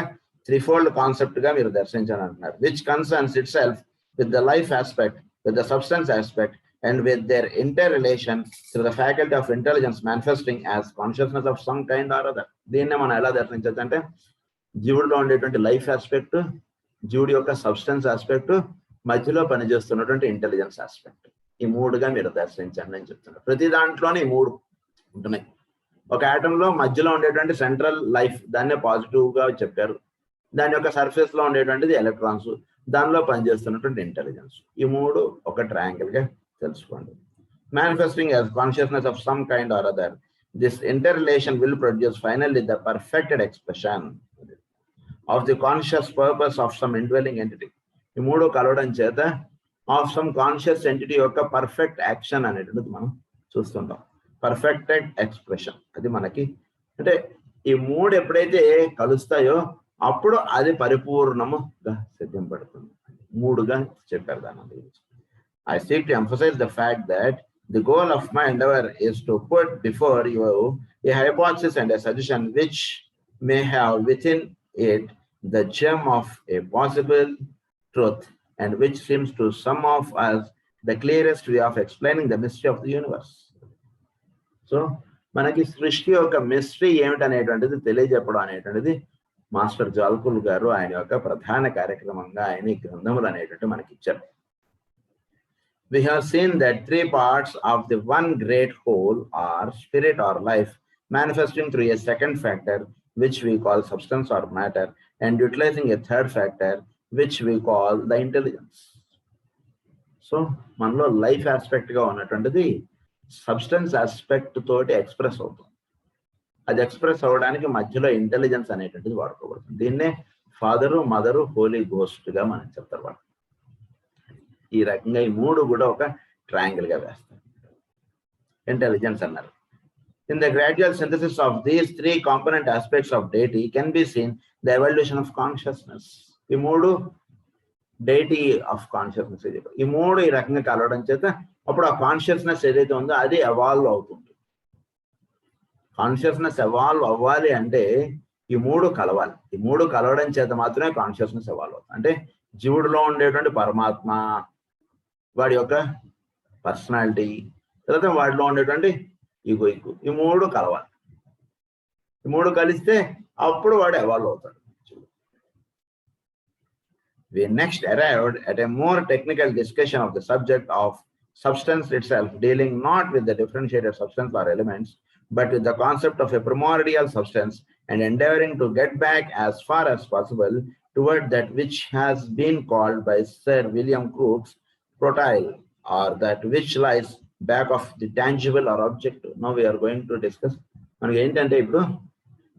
3 ఫోల్డ్ కాన్సెప్ట్ గా మీరు దర్శించాలని అంటున్నారు. Which concerns it self with the life aspect, with the substance aspect, and with their interrelation through the faculty of intelligence manifesting as consciousness of some kind or other. దీన్నే మనం ఎలా దర్శించవచ్చు అంటే, జీవుడిలో ఉండేటువంటి life aspect, జీవుడి యొక్క substance aspect, మధ్యలో పనిచేస్తున్నటువంటి intelligence aspect, ఈ మూడుగా మీరు దర్శించండి అని చెప్తున్నారు. ప్రతి దాంట్లోనే ఈ మూడు ఉంటున్నాయి. ఒక ఆటంలో మధ్యలో ఉండేటువంటి సెంట్రల్ లైఫ్, దాన్నే పాజిటివ్ గా చెప్పారు. దాని యొక్క సర్ఫేస్ లో ఉండేటువంటిది ఎలక్ట్రాన్స్, దానిలో పనిచేస్తున్నటువంటి ఇంటెలిజెన్స్. ఈ మూడు ఒక ట్రయాంగిల్ గా తెలుసుకోండి. Manifesting as consciousness of some kind or other, this interrelation will produce finally the perfected expression of the conscious purpose of some indwelling entity. ఈ మూడు కలవడం చేత ఆఫ్ సమ్ కాన్షియస్ ఎంటిటీ యొక్క పర్ఫెక్ట్ యాక్షన్ అనేటువంటిది మనం చూస్తుంటాం. పర్ఫెక్టెడ్ ఎక్స్ప్రెషన్ అది మనకి, అంటే ఈ మూడు ఎప్పుడైతే కలుస్తాయో అప్పుడు అది పరిపూర్ణముగా సిద్ధింపడుతుంది. మూడుగా చెప్పారు దాని గురించి. I seek to emphasize the fact that the goal of my endeavor is to put before you a hypothesis and a suggestion which may have within it the gem of a possible truth, and which seems to some of us the clearest way of explaining the mystery of the universe. So మనకి సృష్టి యొక్క mystery ఏమిటనేటువంటిది తెలియజెప్పడం అనేటువంటిది master జాల్కుల్ గారు ఆయన యొక్క ప్రధాన కార్యక్రమంగా ఆయన ఈ గ్రంథములు అనేటువంటి మనకి ఇచ్చారు. We have seen that 3 parts of the one great whole are spirit or life, manifesting through a second factor which we call substance or matter, and utilizing a third factor which we call the intelligence. So మనలో life aspect గా ఉన్నటువంటిది substance aspect తోటి express అవుతుంది. అది express అవ్వడానికి మధ్యలో intelligence అనేటువంటిది వాడుకోబడుతుంది. దీన్నే ఫాదరు, మదరు, హోలీ గోస్ట్ గా మనం చెప్తారు వాళ్ళు. ఈ రకంగా ఈ మూడు కూడా ఒక ట్రయాంగిల్ గా వేస్తారు. ఇంటెలిజెన్స్ అన్నారు. In the gradual synthesis of these 3 component aspects of deity can be seen the evolution of consciousness. ఈ మూడు డైటీ ఆఫ్ కాన్షియస్నెస్, ఈ మూడు ఈ రకంగా కలవడం చేత అప్పుడు ఆ కాన్షియస్నెస్ ఏదైతే ఉందో అది ఎవాల్వ్ అవుతుంది. కాన్షియస్నెస్ ఎవాల్వ్ అవ్వాలి అంటే ఈ మూడు కలవాలి. ఈ మూడు కలవడం చేత మాత్రమే కాన్షియస్నెస్ ఎవాల్వ్ అవుతుంది. అంటే జీవుడిలో ఉండేటువంటి పరమాత్మ, వాడి యొక్క పర్సనాలిటీ, తర్వాత వాడిలో ఉండేటువంటి ఈగో, ఈ మూడు కలవాలి. ఈ మూడు కలిస్తే అప్పుడు వాడు ఎవాల్వ్ అవుతాడు. We next arrived at a more technical discussion of the subject of substance itself, dealing not with the differentiated substance or elements, but with the concept of a primordial substance, and endeavoring to get back as far as possible toward that which has been called by Sir William Crookes protyle, or that which lies back of the tangible or objective. Now we are going to discuss మనకి ఏంటంటే ఇప్పుడు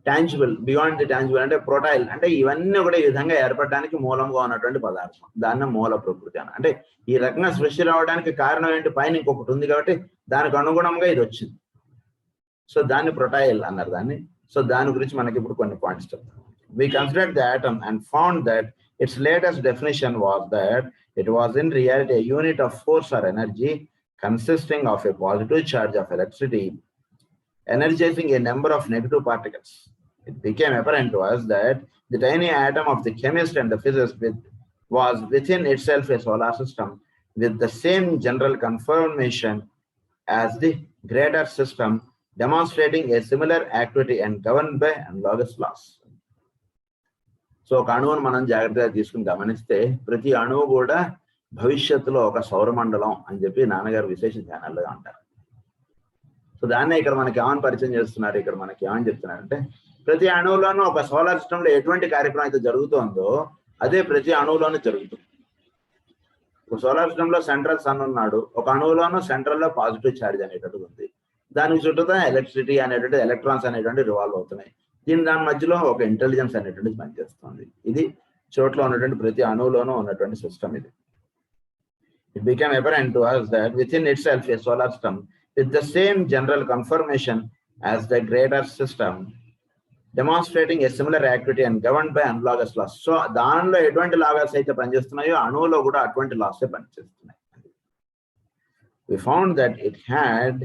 tangible, beyond the tangible అంటే ప్రొటైల్, అంటే ఇవన్నీ కూడా ఈ విధంగా ఏర్పడడానికి మూలంగా ఉన్నటువంటి పదార్థం, దాన్ని మూల ప్రకృతి అని. అంటే ఈ రకంగా సృష్టి రావడానికి కారణం ఏంటి, పైన ఇంకొకటి ఉంది కాబట్టి దానికి అనుగుణంగా ఇది వచ్చింది. సో దాన్ని ప్రొటైల్ అన్నారు దాన్ని. సో దాని గురించి మనకి ఇప్పుడు కొన్ని పాయింట్స్ చెప్తాం. We considered the atom and found that its latest definition was that it was in reality a unit of force or energy consisting of a positive charge of electricity energizing a number of negative particles. It became apparent to us that the tiny atom of the chemist and the physicist was within itself a solar system with the same general conformation as the greater system, demonstrating a similar activity and governed by analogous laws. So ఒక అణువును మనం జాగ్రత్తగా తీసుకుని గమనిస్తే ప్రతి అణువు కూడా భవిష్యత్తులో ఒక సౌరమండలం అని చెప్పి నాన్నగారు విశేష ఛానల్లో అంటారు. సో దాన్నే ఇక్కడ మనకి ఏమని పరిచయం చేస్తున్నారు, ఇక్కడ మనకి ఏమని చెప్తున్నారంటే ప్రతి అణువులోనూ ఒక సోలార్ సిస్టంలో ఎటువంటి కార్యక్రమం అయితే జరుగుతుందో అదే ప్రతి అణువులోనూ జరుగుతుంది. ఒక సోలార్ సిస్టంలో సెంట్రల్ సన్ ఉన్నాడు, ఒక అణువులోనూ సెంట్రల్లో పాజిటివ్ ఛార్జ్ అనేటువంటిది ఉంది. దానికి చుట్టూతా ఎలక్ట్రిసిటీ అనేటువంటి ఎలక్ట్రాన్స్ అనేటువంటి రివాల్వ్ అవుతున్నాయి. దాని మధ్యలో ఒక ఇంటెలిజెన్స్ అనేటువంటిది పనిచేస్తుంది. ఇది చోట్ల ఉన్నటువంటి ప్రతి అణువులోనూ ఉన్నటువంటి సిస్టమ్ ఇది. It became apparent to us that within itself a solar system with the same general conformation as the greater system, demonstrating a similar activity and governed by analogous laws. So దానిలో ఎటువంటి లాగాస్ అయితే పనిచేస్తున్నాయో అణువులో కూడా అటువంటి లాసే పనిచేస్తున్నాయి. We found that it had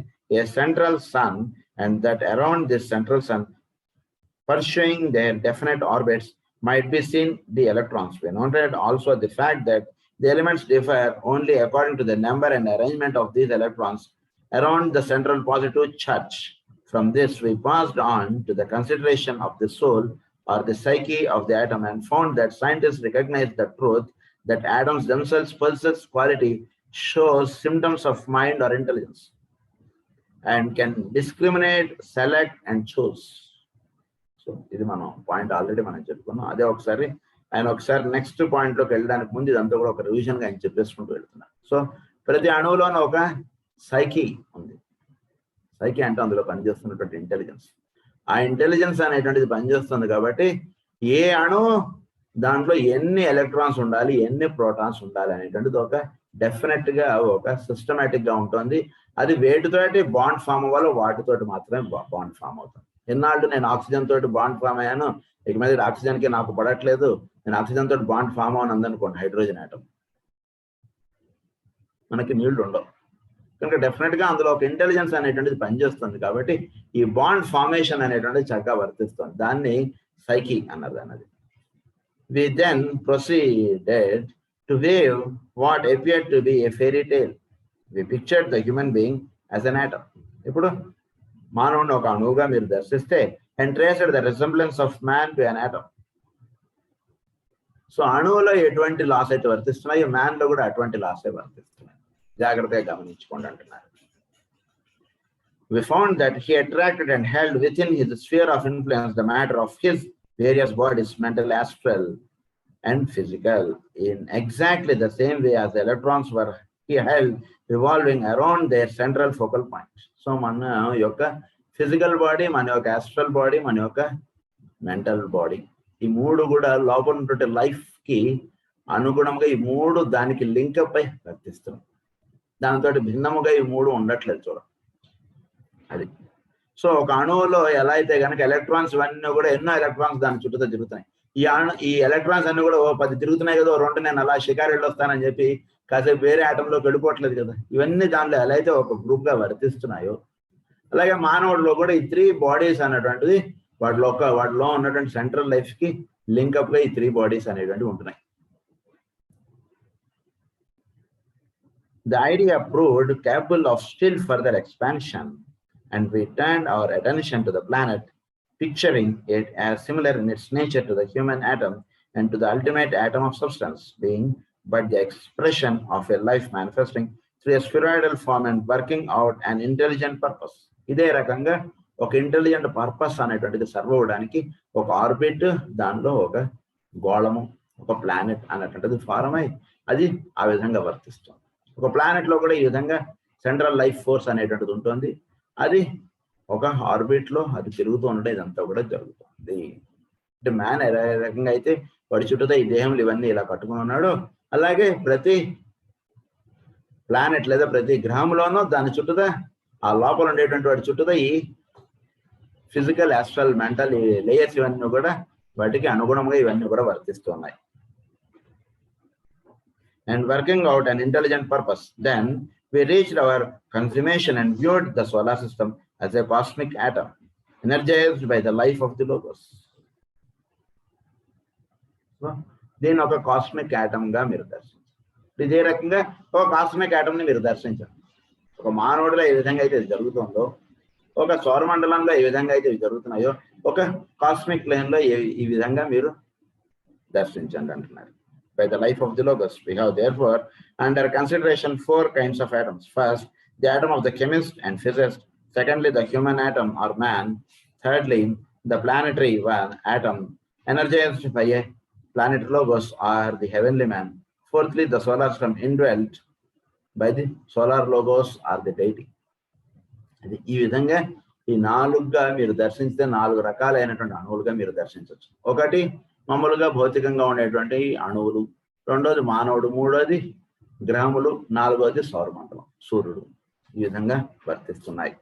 a central sun and that around this central sun, pursuing their definite orbits, might be seen the electrons. We noted also the fact that the elements differ only according to the number and arrangement of these electrons around the central positive charge. From this, we passed on to the consideration of the soul or the psyche of the atom and found that scientists recognize the truth that atoms themselves possess quality, shows symptoms of mind or intelligence, and can discriminate, select, and choose. So, ఇది మనం point already మనం చెప్పుకున్నాం. అదే ఒకసారి ఆయన ఒకసారి next point లోకి వెళ్ళడానికి ముందు ఇదంతా కూడా ఒక రివిజన్ గా ఆయన చెప్పేసుకుంటూ వెళ్తున్నారు. సో ప్రతి అణువులోనూ ఒక సైకి ఉంది. సైకి అంటే అందులో పనిచేస్తున్నటువంటి ఇంటెలిజెన్స్. ఆ ఇంటెలిజెన్స్ అనేటువంటిది పనిచేస్తుంది కాబట్టి ఏ అణువు దాంట్లో ఎన్ని ఎలక్ట్రాన్స్ ఉండాలి, ఎన్ని ప్రోటాన్స్ ఉండాలి అనేటువంటిది ఒక డెఫినెట్ గా ఒక సిస్టమేటిక్ గా ఉంటుంది. అది వేటితోటి బాండ్ ఫామ్ అవ్వాలో వాటితోటి మాత్రమే బాండ్ ఫామ్ అవుతుంది. ఎన్నాళ్ళు నేను ఆక్సిజన్ తోటి బాండ్ ఫామ్ అయ్యాను, ఇక మీద ఆక్సిజన్ కి నాకు పడట్లేదు, నేను ఆక్సిజన్ తోటి బాండ్ ఫామ్ అవును అందనుకోండి, హైడ్రోజన్ ఆటం, మనకి నీళ్లు ఉండవు. కనుక డెఫినెట్ గా అందులో ఒక ఇంటెలిజెన్స్ అనేటువంటిది పనిచేస్తుంది కాబట్టి ఈ బాండ్ ఫార్మేషన్ అనేటువంటిది చక్కగా వర్తిస్తుంది. దాన్ని సైకి అన్నది. We then proceeded to weave what appeared to be a fairy tale. We pictured the human being as an atom. ఇప్పుడు మానవుని ఒక అణువుగా మీరు దర్శిస్తే and traced the resemblance of man to an atom. So అణువులో ఎటువంటి లాస్ అయితే వర్తిస్తున్నాయో man లో కూడా అటువంటి లాసే వర్తిస్తున్నాయి. జాగ్రత్తగా గమనించుకోండి అంటున్నారు. We found that he attracted and held within his sphere of influence the matter of his various bodies, mental, astral, and physical, in exactly the same way as the electrons were he held revolving around their central focal point. So మన యొక్క physical body, మన యొక్క astral body, మన యొక్క mental body, ఈ మూడు కూడా లోపల ఉన్నటువంటి లైఫ్ కి అనుగుణంగా ఈ మూడు దానికి లింకప్ అయి వర్తిస్తున్నాయి. దానితో భిన్నముగా ఈ మూడు ఉండట్లేదు చూడ అది. సో ఒక అణువులో ఎలా అయితే కనుక ఎలక్ట్రాన్స్ ఇవన్నీ కూడా ఎన్నో ఎలక్ట్రాన్స్ దాని చుట్టూ తిరుగుతాయి. ఈ ఎలక్ట్రాన్స్ అన్ని కూడా 10 తిరుగుతున్నాయి కదా, 2 నేను అలా షికారు వెళ్ళొస్తానని చెప్పి కాసేపు వేరే ఆటంలోకి వెళ్ళిపోవట్లేదు కదా. ఇవన్నీ దానిలో ఎలా అయితే ఒక గ్రూప్ గా వర్తిస్తున్నాయో అలాగే మానవుడిలో కూడా ఈ 3 బాడీస్ అనేటువంటిది వాటిలో ఉన్నటువంటి సెంట్రల్ లైఫ్ కి లింకప్ గా ఈ 3 బాడీస్ అనేటువంటివి ఉంటున్నాయి. The idea proved capable of still further expansion, and we turned our attention to the planet, picturing it as similar in its nature to the human atom and to the ultimate atom of substance, being but the expression of a life manifesting through a spheroidal form and working out an intelligent purpose. ఇదే రకంగా ఒక intelligent purpose అనేటువంటిది serve అవ్వడానికి ఒక orbit, దానిలో ఒక గోళము, ఒక planet అనేటువంటిది ఫారం అయి అది ఆ విధంగా వర్తిస్తుంది. ఒక ప్లానెట్ లో కూడా ఈ విధంగా సెంట్రల్ లైఫ్ ఫోర్స్ అనేటువంటిది ఉంటుంది. అది ఒక ఆర్బిట్ లో అది తిరుగుతూ ఉండడం ఇదంతా కూడా జరుగుతుంది. అంటే మ్యాన్ ఏ రకంగా అయితే వాడి చుట్టూతో ఈ దేహంలో ఇవన్నీ ఇలా కట్టుకుని ఉన్నాడు, అలాగే ప్రతి ప్లానెట్ లేదా ప్రతి గ్రహంలోనూ దాని చుట్టూతో ఆ లోపల ఉండేటువంటి వాటి చుట్టూతో ఈ ఫిజికల్, ఆస్ట్రల్, మెంటల్ లేయర్స్ ఇవన్నీ కూడా వాటికి అనుగుణంగా ఇవన్నీ కూడా వర్తిస్తున్నాయి. And working out an intelligent purpose, then we reached our consummation and viewed the solar system as a cosmic atom, energized by the life of the Logos. So, దీని ఒక cosmic atom గా మీరు దర్శించారు. ఇదే రకంగా ఒక కాస్మిక్ ఆటమ్ ని మీరు దర్శించారు. ఒక మానవుడిలో ఏ విధంగా అయితే ఇది జరుగుతుందో, ఒక సౌరమండలంలో ఏ విధంగా అయితే ఇవి జరుగుతున్నాయో, ఒక కాస్మిక్ ప్లేన్ లో ఈ విధంగా మీరు దర్శించండి అంటున్నారు. By the life of the Logos, we have therefore under consideration 4 kinds of atoms. First, the atom of the chemist and physicist. Secondly, the human atom or man. Thirdly, the planetary atom energized by a planetary Logos or the heavenly man. Fourthly, the solar system indwelt by the solar Logos or the deity. ఈ విధంగా ఈ 4గా మీరు దర్శించితే 4 రకాలైనటువంటి అణువులుగా మీరు దర్శించవచ్చు. ఒకటి మామూలుగా భౌతికంగా ఉండేటువంటి అణువులు, రెండోది మానవుడు, మూడోది గ్రహములు, నాలుగోది సౌరమండలం, సూర్యుడు. ఈ విధంగా వర్తిస్తున్నాయి.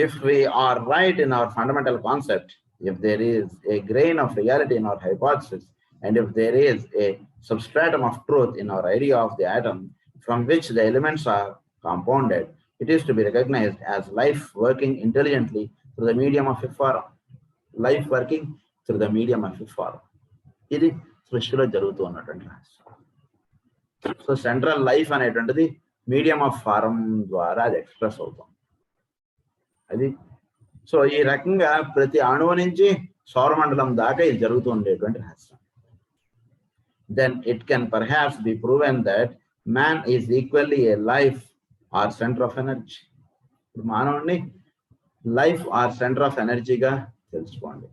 If we are right in our fundamental concept, if there is a grain of reality in our hypothesis, and if there is a substratum of truth in our idea of the atom from which the elements are compounded, it is to be recognized as life working intelligently through the medium of a forum. Life working through the medium of a forum. ఇది సృష్టిలో జరుగుతూ ఉన్నటువంటి రహస్యం. So central life అనేటువంటిది medium of form ద్వారా అది express అవుతుంది. అది సో ఈ రకంగా ప్రతి అణువు నుంచి సౌరమండలం దాకా ఇది జరుగుతూ ఉండేటువంటి రహస్యం. Then it can perhaps be proven that man is equally a life or center of energy. మానవుడిని లైఫ్ ఆర్ సెంటర్ ఆఫ్ ఎనర్జీగా తెలుసుకోండి.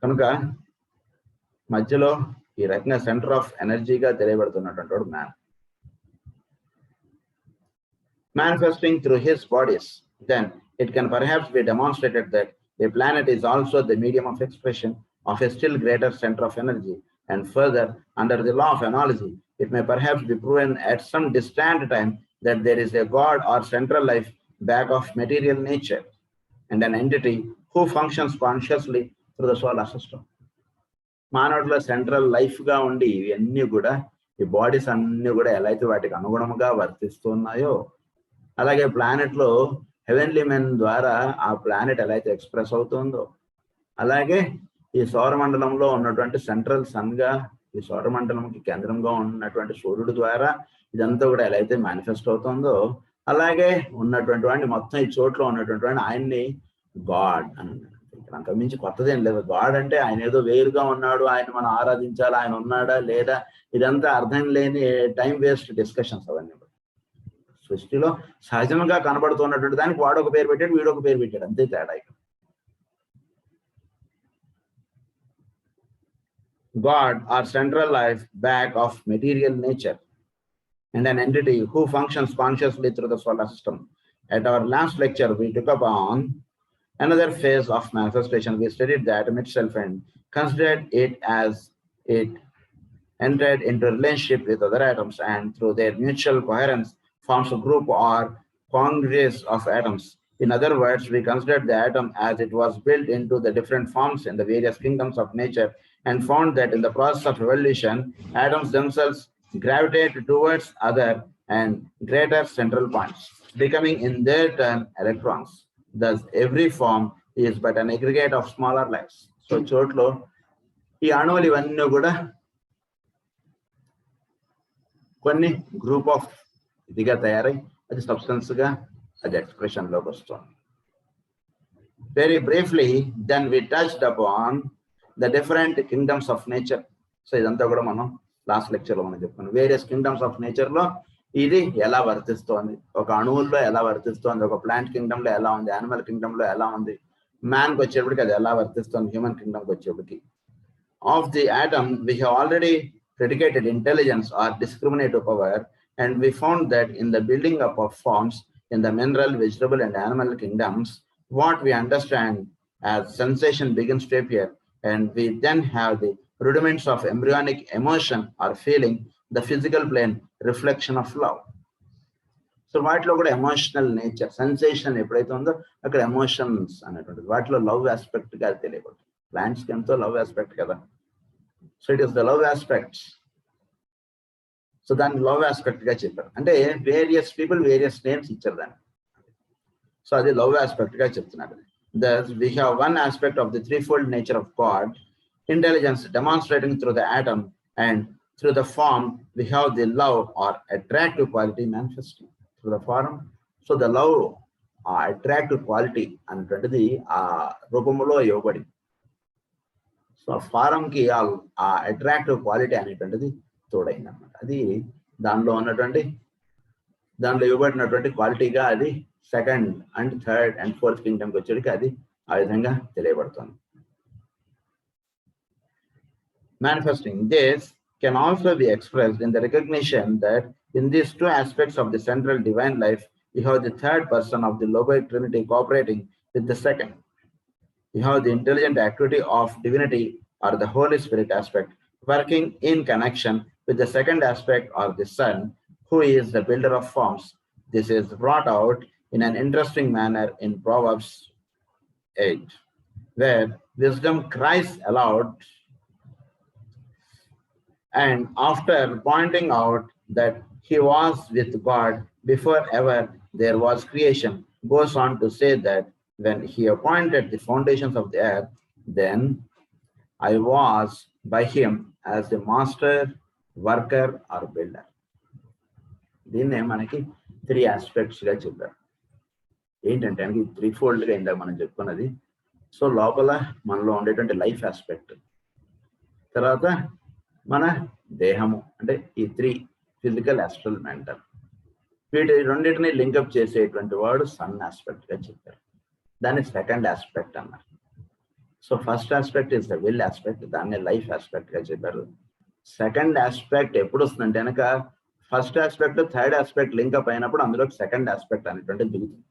కనుక మధ్యలో ఈ రకంగా సెంటర్ ఆఫ్ ఎనర్జీగా తెలియబడుతున్నటువంటి వాడు man. Manifesting through his bodies, then it can perhaps be demonstrated that a planet is also the medium of expression of a still greater center of energy. And further, under the law of analogy, it may perhaps be proven at some distant time that there is a God or central life back of material nature and an entity who functions consciously through the solar system. మానవుడిలో central లైఫ్గా ఉండి ఇవన్నీ కూడా ఈ bodies అన్నీ కూడా ఎలా అయితే వాటికి అనుగుణంగా వర్తిస్తున్నాయో, అలాగే ప్లానెట్లో హెవెన్లీ మెన్ ద్వారా ఆ ప్లానెట్ ఎలా అయితే ఎక్స్ప్రెస్ అవుతుందో, అలాగే ఈ సౌరమండలంలో ఉన్నటువంటి సెంట్రల్ సన్గా ఈ సౌరమండలంకి కేంద్రంగా ఉన్నటువంటి సూర్యుడు ద్వారా ఇదంతా కూడా ఎలా అయితే మేనిఫెస్ట్ అవుతుందో, అలాగే ఉన్నటువంటి వాడిని మొత్తం ఈ చోట్ల ఉన్నటువంటి వాడిని ఆయన్ని గాడ్ అని అన్నాడు. ఇక్కడ అంత మించి కొత్తదేం లేదు. గాడ్ అంటే ఆయన ఏదో వేరుగా ఉన్నాడు, ఆయన మనం ఆరాధించాలి, ఆయన ఉన్నాడా లేదా, ఇదంతా అర్థం లేని టైం వేస్ట్ డిస్కషన్స్ అవన్నీ. సృష్టిలో సహజంగా కనబడుతున్నటువంటి దానికి వాడు ఒక పేరు పెట్టాడు, వీడు ఒక పేరు పెట్టాడు, అంతే తేడా. God or central life back of material nature and an entity who functions consciously through the solar system. At our last lecture, we took up on another phase of manifestation. We studied the atom itself and considered it as it entered into relationship with other atoms and through their mutual coherence forms a group or congress of atoms. In other words, we considered the atom as it was built into the different forms in the various kingdoms of nature and found that in the process of evolution, atoms themselves gravitate towards other and greater central points, becoming in their turn electrons. Thus, every form is but an aggregate of smaller lives. So, chotlo, ఈ అణువులు ఇవన్నీ కూడా కొన్ని group of ఇదిగా తయారై అది substance గా అది ఎక్స్ప్రెషన్ లోకి వస్తుంది. Very briefly, then we touched upon the different kingdoms of nature. So ఇదంతా కూడా మనం లాస్ట్ లెక్చర్ లో మనం చెప్పుకున్నాం. వేరియస్ కింగ్డమ్స్ ఆఫ్ నేచర్ లో ఇది ఎలా వర్తిస్తోంది, ఒక అణువుల్లో ఎలా వర్తిస్తోంది, ఒక ప్లాంట్ కింగ్డమ్ లో ఎలా ఉంది, యానిమల్ కింగ్డమ్ లో ఎలా ఉంది, మ్యాన్ కి వచ్చేప్పటికి అది ఎలా వర్తిస్తోంది, హ్యూమన్ కింగ్డమ్ కి వచ్చేప్పటికి. Of the atom, we have already predicated intelligence or discriminative power, and we found that in the building up of forms in the mineral, vegetable, and animal kingdoms, what we understand as sensation begins to appear, and we then have the rudiments of embryonic emotion or feeling, the physical plane, reflection of love. So వాటిలో కూడా emotional nature, sensation ఎప్పుడైతే ఉందో అక్కడ emotions అనేటువంటిది వాటిలో love aspect గా తెలియబడుతుంది. Plants కి ఎంతో లవ్ ఆస్పెక్ట్ కదా. So it is the love aspect. So దాన్ని లవ్ ఆస్పెక్ట్ గా చెప్పారు. అంటే వేరియస్ పీపుల్ వేరియస్ నేమ్స్ ఇచ్చారు దాన్ని. సో అది లవ్ ఆస్పెక్ట్ గా చెప్తున్నారు. Thus, we have one aspect of the threefold nature of God, intelligence demonstrating through the atom, and through the form, we have the love or attractive quality manifesting through the form. So the love or attractive quality అనేటువంటిది ఆ రూపంలో ఇవ్వబడింది. So form కి ఆ attractive quality అనేటువంటిది తోడైంది అనమాట. అది దానిలో ఇవ్వబడినటువంటి క్వాలిటీగా అది second and third and fourth కింగ్డమ్కి వచ్చేటికి అది ఆ విధంగా తెలియబడుతుంది. Manifesting this can also be expressed in the recognition that in these two aspects of the central divine life, you have the third person of the logoic trinity cooperating with the second. You have the intelligent activity of divinity or the Holy Spirit aspect working in connection with the second aspect or the Son, who is the builder of forms. This is brought out in an interesting manner in Proverbs 8, where wisdom cries aloud, and after pointing out that he was with God before ever there was creation, goes on to say that when he appointed the foundations of the earth, then I was by him as the master, worker or builder. దీన్నే మనకి 3 aspects గా చెప్పారు. ఏంటంటే మనకి 3-fold గా ఇందాక మనం చెప్పుకున్నది. So లోపల మనలో ఉండేటువంటి లైఫ్ ఆస్పెక్ట్, తర్వాత మన దేహము అంటే ఈ 3 ఫిజికల్, ఆస్ట్రల్, మెంటల్, వీటి రెండింటిని లింకప్ చేసేటువంటి వాడు సన్ ఆస్పెక్ట్ గా చెప్పారు. దాన్ని సెకండ్ ఆస్పెక్ట్ అన్నారు. So first aspect is the will aspect, దాన్ని లైఫ్ ఆస్పెక్ట్ గా చెప్పారు. సెకండ్ ఆస్పెక్ట్ ఎప్పుడు వస్తుందంటే కనుక first aspect third aspect link up అయినప్పుడు అందులో సెకండ్ ఆస్పెక్ట్ అనేటువంటిది దిగుతుంది.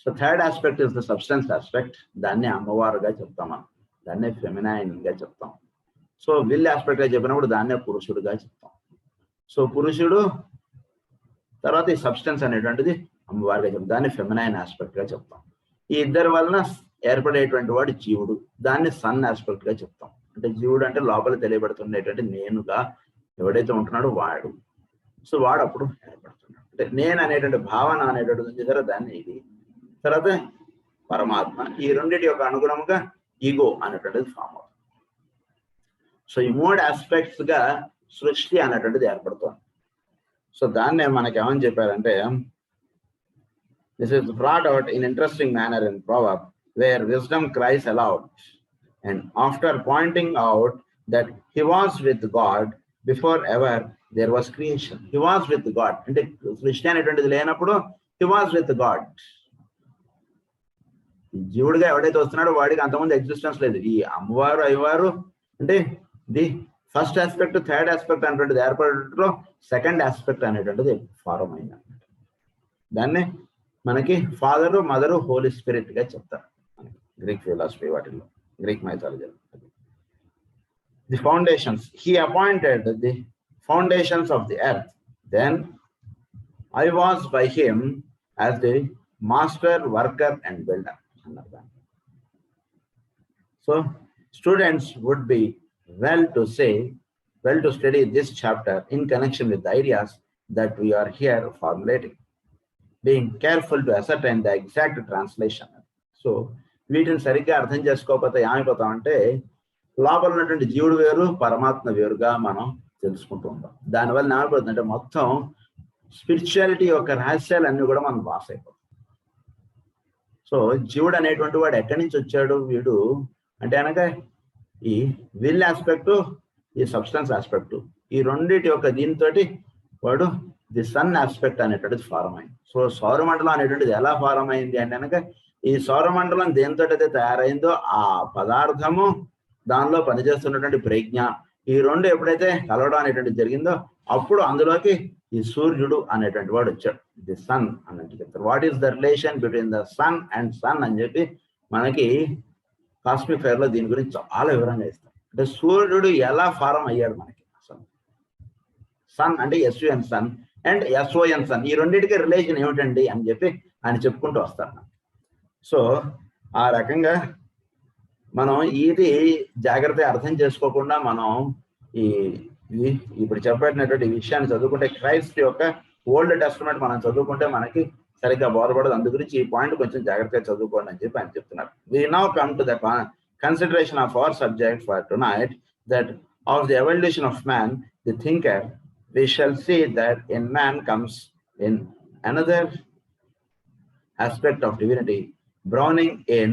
So third aspect is the substance aspect, దాన్ని అమ్మవారుగా చెప్తాం మనం, దాన్నే ఫెమినైన్ గా చెప్తాం. సో విల్ ఆస్పెక్ట్ గా చెప్పినప్పుడు దాన్నే పురుషుడుగా చెప్తాం. సో పురుషుడు తర్వాత ఈ సబ్స్టెన్స్ అనేటువంటిది అమ్మవారిగా చెప్తాం, దాన్ని ఫెమినైన్ ఆస్పెక్ట్ గా చెప్తాం. ఈ ఇద్దరి వలన ఏర్పడేటువంటి వాడు జీవుడు, దాన్ని సన్ ఆస్పెక్ట్ గా చెప్తాం. అంటే జీవుడు అంటే లోపల తెలియబడుతుండేటువంటి నేనుగా ఎవడైతే ఉంటున్నాడో వాడు. సో వాడు అప్పుడు ఏర్పడుతున్నాడు. అంటే నేను అనేటువంటి భావన అనేటువంటిది ఉంది కదా, దాన్ని ఇది. తర్వాత పరమాత్మ, ఈ రెండింటి యొక్క అనుగుణంగా ఈగో అనేటువంటిది ఫామ్ అవుతుంది. సో ఈ 3 ఆస్పెక్ట్స్ గా సృష్టి అనేటువంటిది ఏర్పడుతుంది. సో దాన్నే మనకి ఏమని చెప్పారంటే, this is brought out in interesting manner in Proverb, where wisdom cries aloud, and after pointing out that he was with God before ever there was creation. He was with God. అంటే సృష్టి అనేటువంటిది లేనప్పుడు he was with God. జీవుడిగా ఎవడైతే వస్తున్నాడో వాడికి అంతకుముందు existence లేదు. ఈ అమ్మవారు అయ్యవారు అంటే the first aspect third aspect అనేటువంటిది ఏర్పడటంలో సెకండ్ ఆస్పెక్ట్ అనేటువంటిది ఫారం అయింది. దాన్ని మనకి ఫాదరు, మదరు, హోలీ స్పిరిట్ గా చెప్తారు గ్రీక్ ఫిలాసఫీ, వాటిల్లో Greek mythology. The foundations, he appointed the foundations of the earth, then I was by him as the master, worker and builder అన్నారు. So students would be well to study this chapter in connection with the ideas that we are here formulating, being careful to ascertain the exact translation. So వీటిని సరిగ్గా అర్థం చేసుకోకపోతే ఏమైపోతామంటే లోపల ఉన్నటువంటి జీవుడు వేరు, పరమాత్మ వేరుగా మనం తెలుసుకుంటూ ఉంటాం. దానివల్ల ఏమైపోతుందంటే మొత్తం స్పిరిచువాలిటీ యొక్క రహస్యాలు అన్ని కూడా మనం లాస్ అయిపోతాం. సో జీవుడు అనేటువంటి వాడు ఎక్కడి నుంచి వచ్చాడు వీడు అంటే కనుక ఈ విల్ ఆస్పెక్ట్, ఈ సబ్స్టెన్స్ ఆస్పెక్ట్, ఈ రెండింటి యొక్క దీంతో వాడు ది సన్ ఆస్పెక్ట్ అనేటువంటిది ఫారం అయింది. సో సౌరమండలం అనేటువంటిది ఎలా ఫారం అయింది అంటే కనుక ఈ సౌరమండలం దేంతో అయితే తయారైందో ఆ పదార్థము, దానిలో పనిచేస్తున్నటువంటి ప్రజ్ఞ, ఈ రెండు ఎప్పుడైతే కలవడం అనేటువంటిది జరిగిందో అప్పుడు అందులోకి ఈ సూర్యుడు అనేటువంటి వాడు వచ్చాడు, ది సన్ అన్నట్టు చెప్తారు. What is the relation between the sun and son అని చెప్పి మనకి కాస్మిక్ ఫైర్ లో దీని గురించి చాలా వివరంగా ఇస్తాం. అంటే సూర్యుడు ఎలా ఫారం అయ్యాడు మనకి అసలు. సన్ అంటే S U N sun and S O N son, ఈ రెండింటికి రిలేషన్ ఏమిటండి అని చెప్పి ఆయన చెప్పుకుంటూ వస్తాను. సో ఆ రకంగా మనం ఇది జాగ్రత్తగా అర్థం చేసుకోకుండా మనం ఇప్పుడు చెప్పబడినటువంటి విషయాన్ని చదువుకుంటే, క్రైస్ట్ యొక్క ఓల్డ్ టెస్టమెంట్ మనం చదువుకుంటే మనకి సరిగ్గా బోధపడదు. అందు గురించి ఈ పాయింట్ కొంచెం జాగ్రత్తగా చదువుకోండి అని చెప్పి ఆయన చెప్తున్నారు. We now come to the consideration of our subject for tonight, that of the evolution of man, the thinker. We shall see that in man comes in another aspect of divinity. Browning in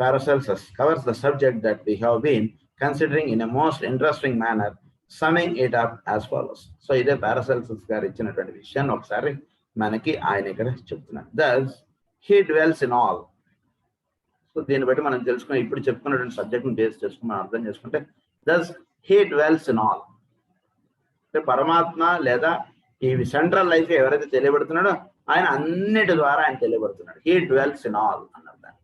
Paracelsus covers the subject that we have been considering in a most interesting manner, summing it up as follows. So ఇదే Paracelsus గారు ఇచ్చినటువంటి విషయాన్ని ఒకసారి మనకి ఆయన ఇక్కడ చెప్తున్నారు. Thus he dwells in all. So దీన్ని బట్టి మనం తెలుసుకుని ఇప్పుడు చెప్పుకున్నటువంటి సబ్జెక్ట్ని బేస్ చేసుకుని మనం అర్థం చేసుకుంటే, thus he dwells in all అంటే పరమాత్మ లేదా ఈ సెంట్రల్ లైఫ్ ఎవరైతే తెలియబడుతున్నాడో ఆయన అన్నిటి ద్వారా ఆయన తెలియబడుతున్నాడు. హీ డ్వెల్స్ ఇన్ ఆల్ అన్నారు దాన్ని.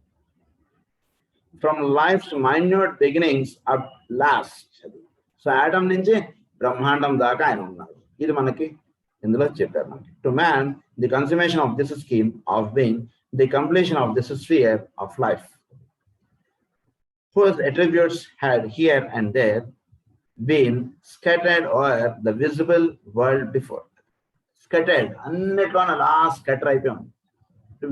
From life's minute beginnings up last. So atom నుంచి బ్రహ్మాండం దాకా ఆయన ఉన్నారు. ఇది మనకి ఇందులో చెప్పారు మనకి. To man the consummation of this scheme of being the completion of this sphere of life, whose attributes had here and there been scattered over the visible world before. Scattered, అన్నిట్లోనే అలా స్కాటర్ అయిపోయాం.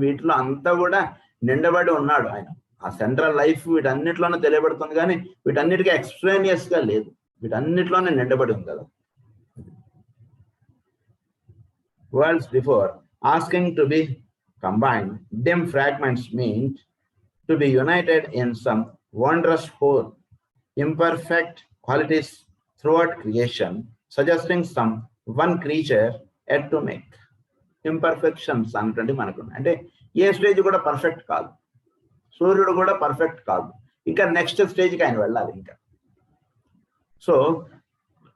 వీటిలో అంతా కూడా నిండబడి ఉన్నాడు ఆయన. ఆ central life వీటన్నిటిలోనే తెలియబడుతుంది, కానీ వీటన్నిటికీ ఎక్స్ప్లెయినియస్ గా లేదు, వీటన్నిటిలోనే నిండబడి ఉంది కదా. Worlds before, asking to be combined, dim fragments meant to be united in some wondrous whole, imperfect qualities throughout creation, suggesting some one creature yet to make. Imperfections అంటే మనకు అంటే ఏ స్టేజ్ కూడా పర్ఫెక్ట్ కాదు, సూర్యుడు కూడా పర్ఫెక్ట్ కాదు, ఇంకా next స్టేజ్కి ఆయన వెళ్ళాలి ఇంకా. సో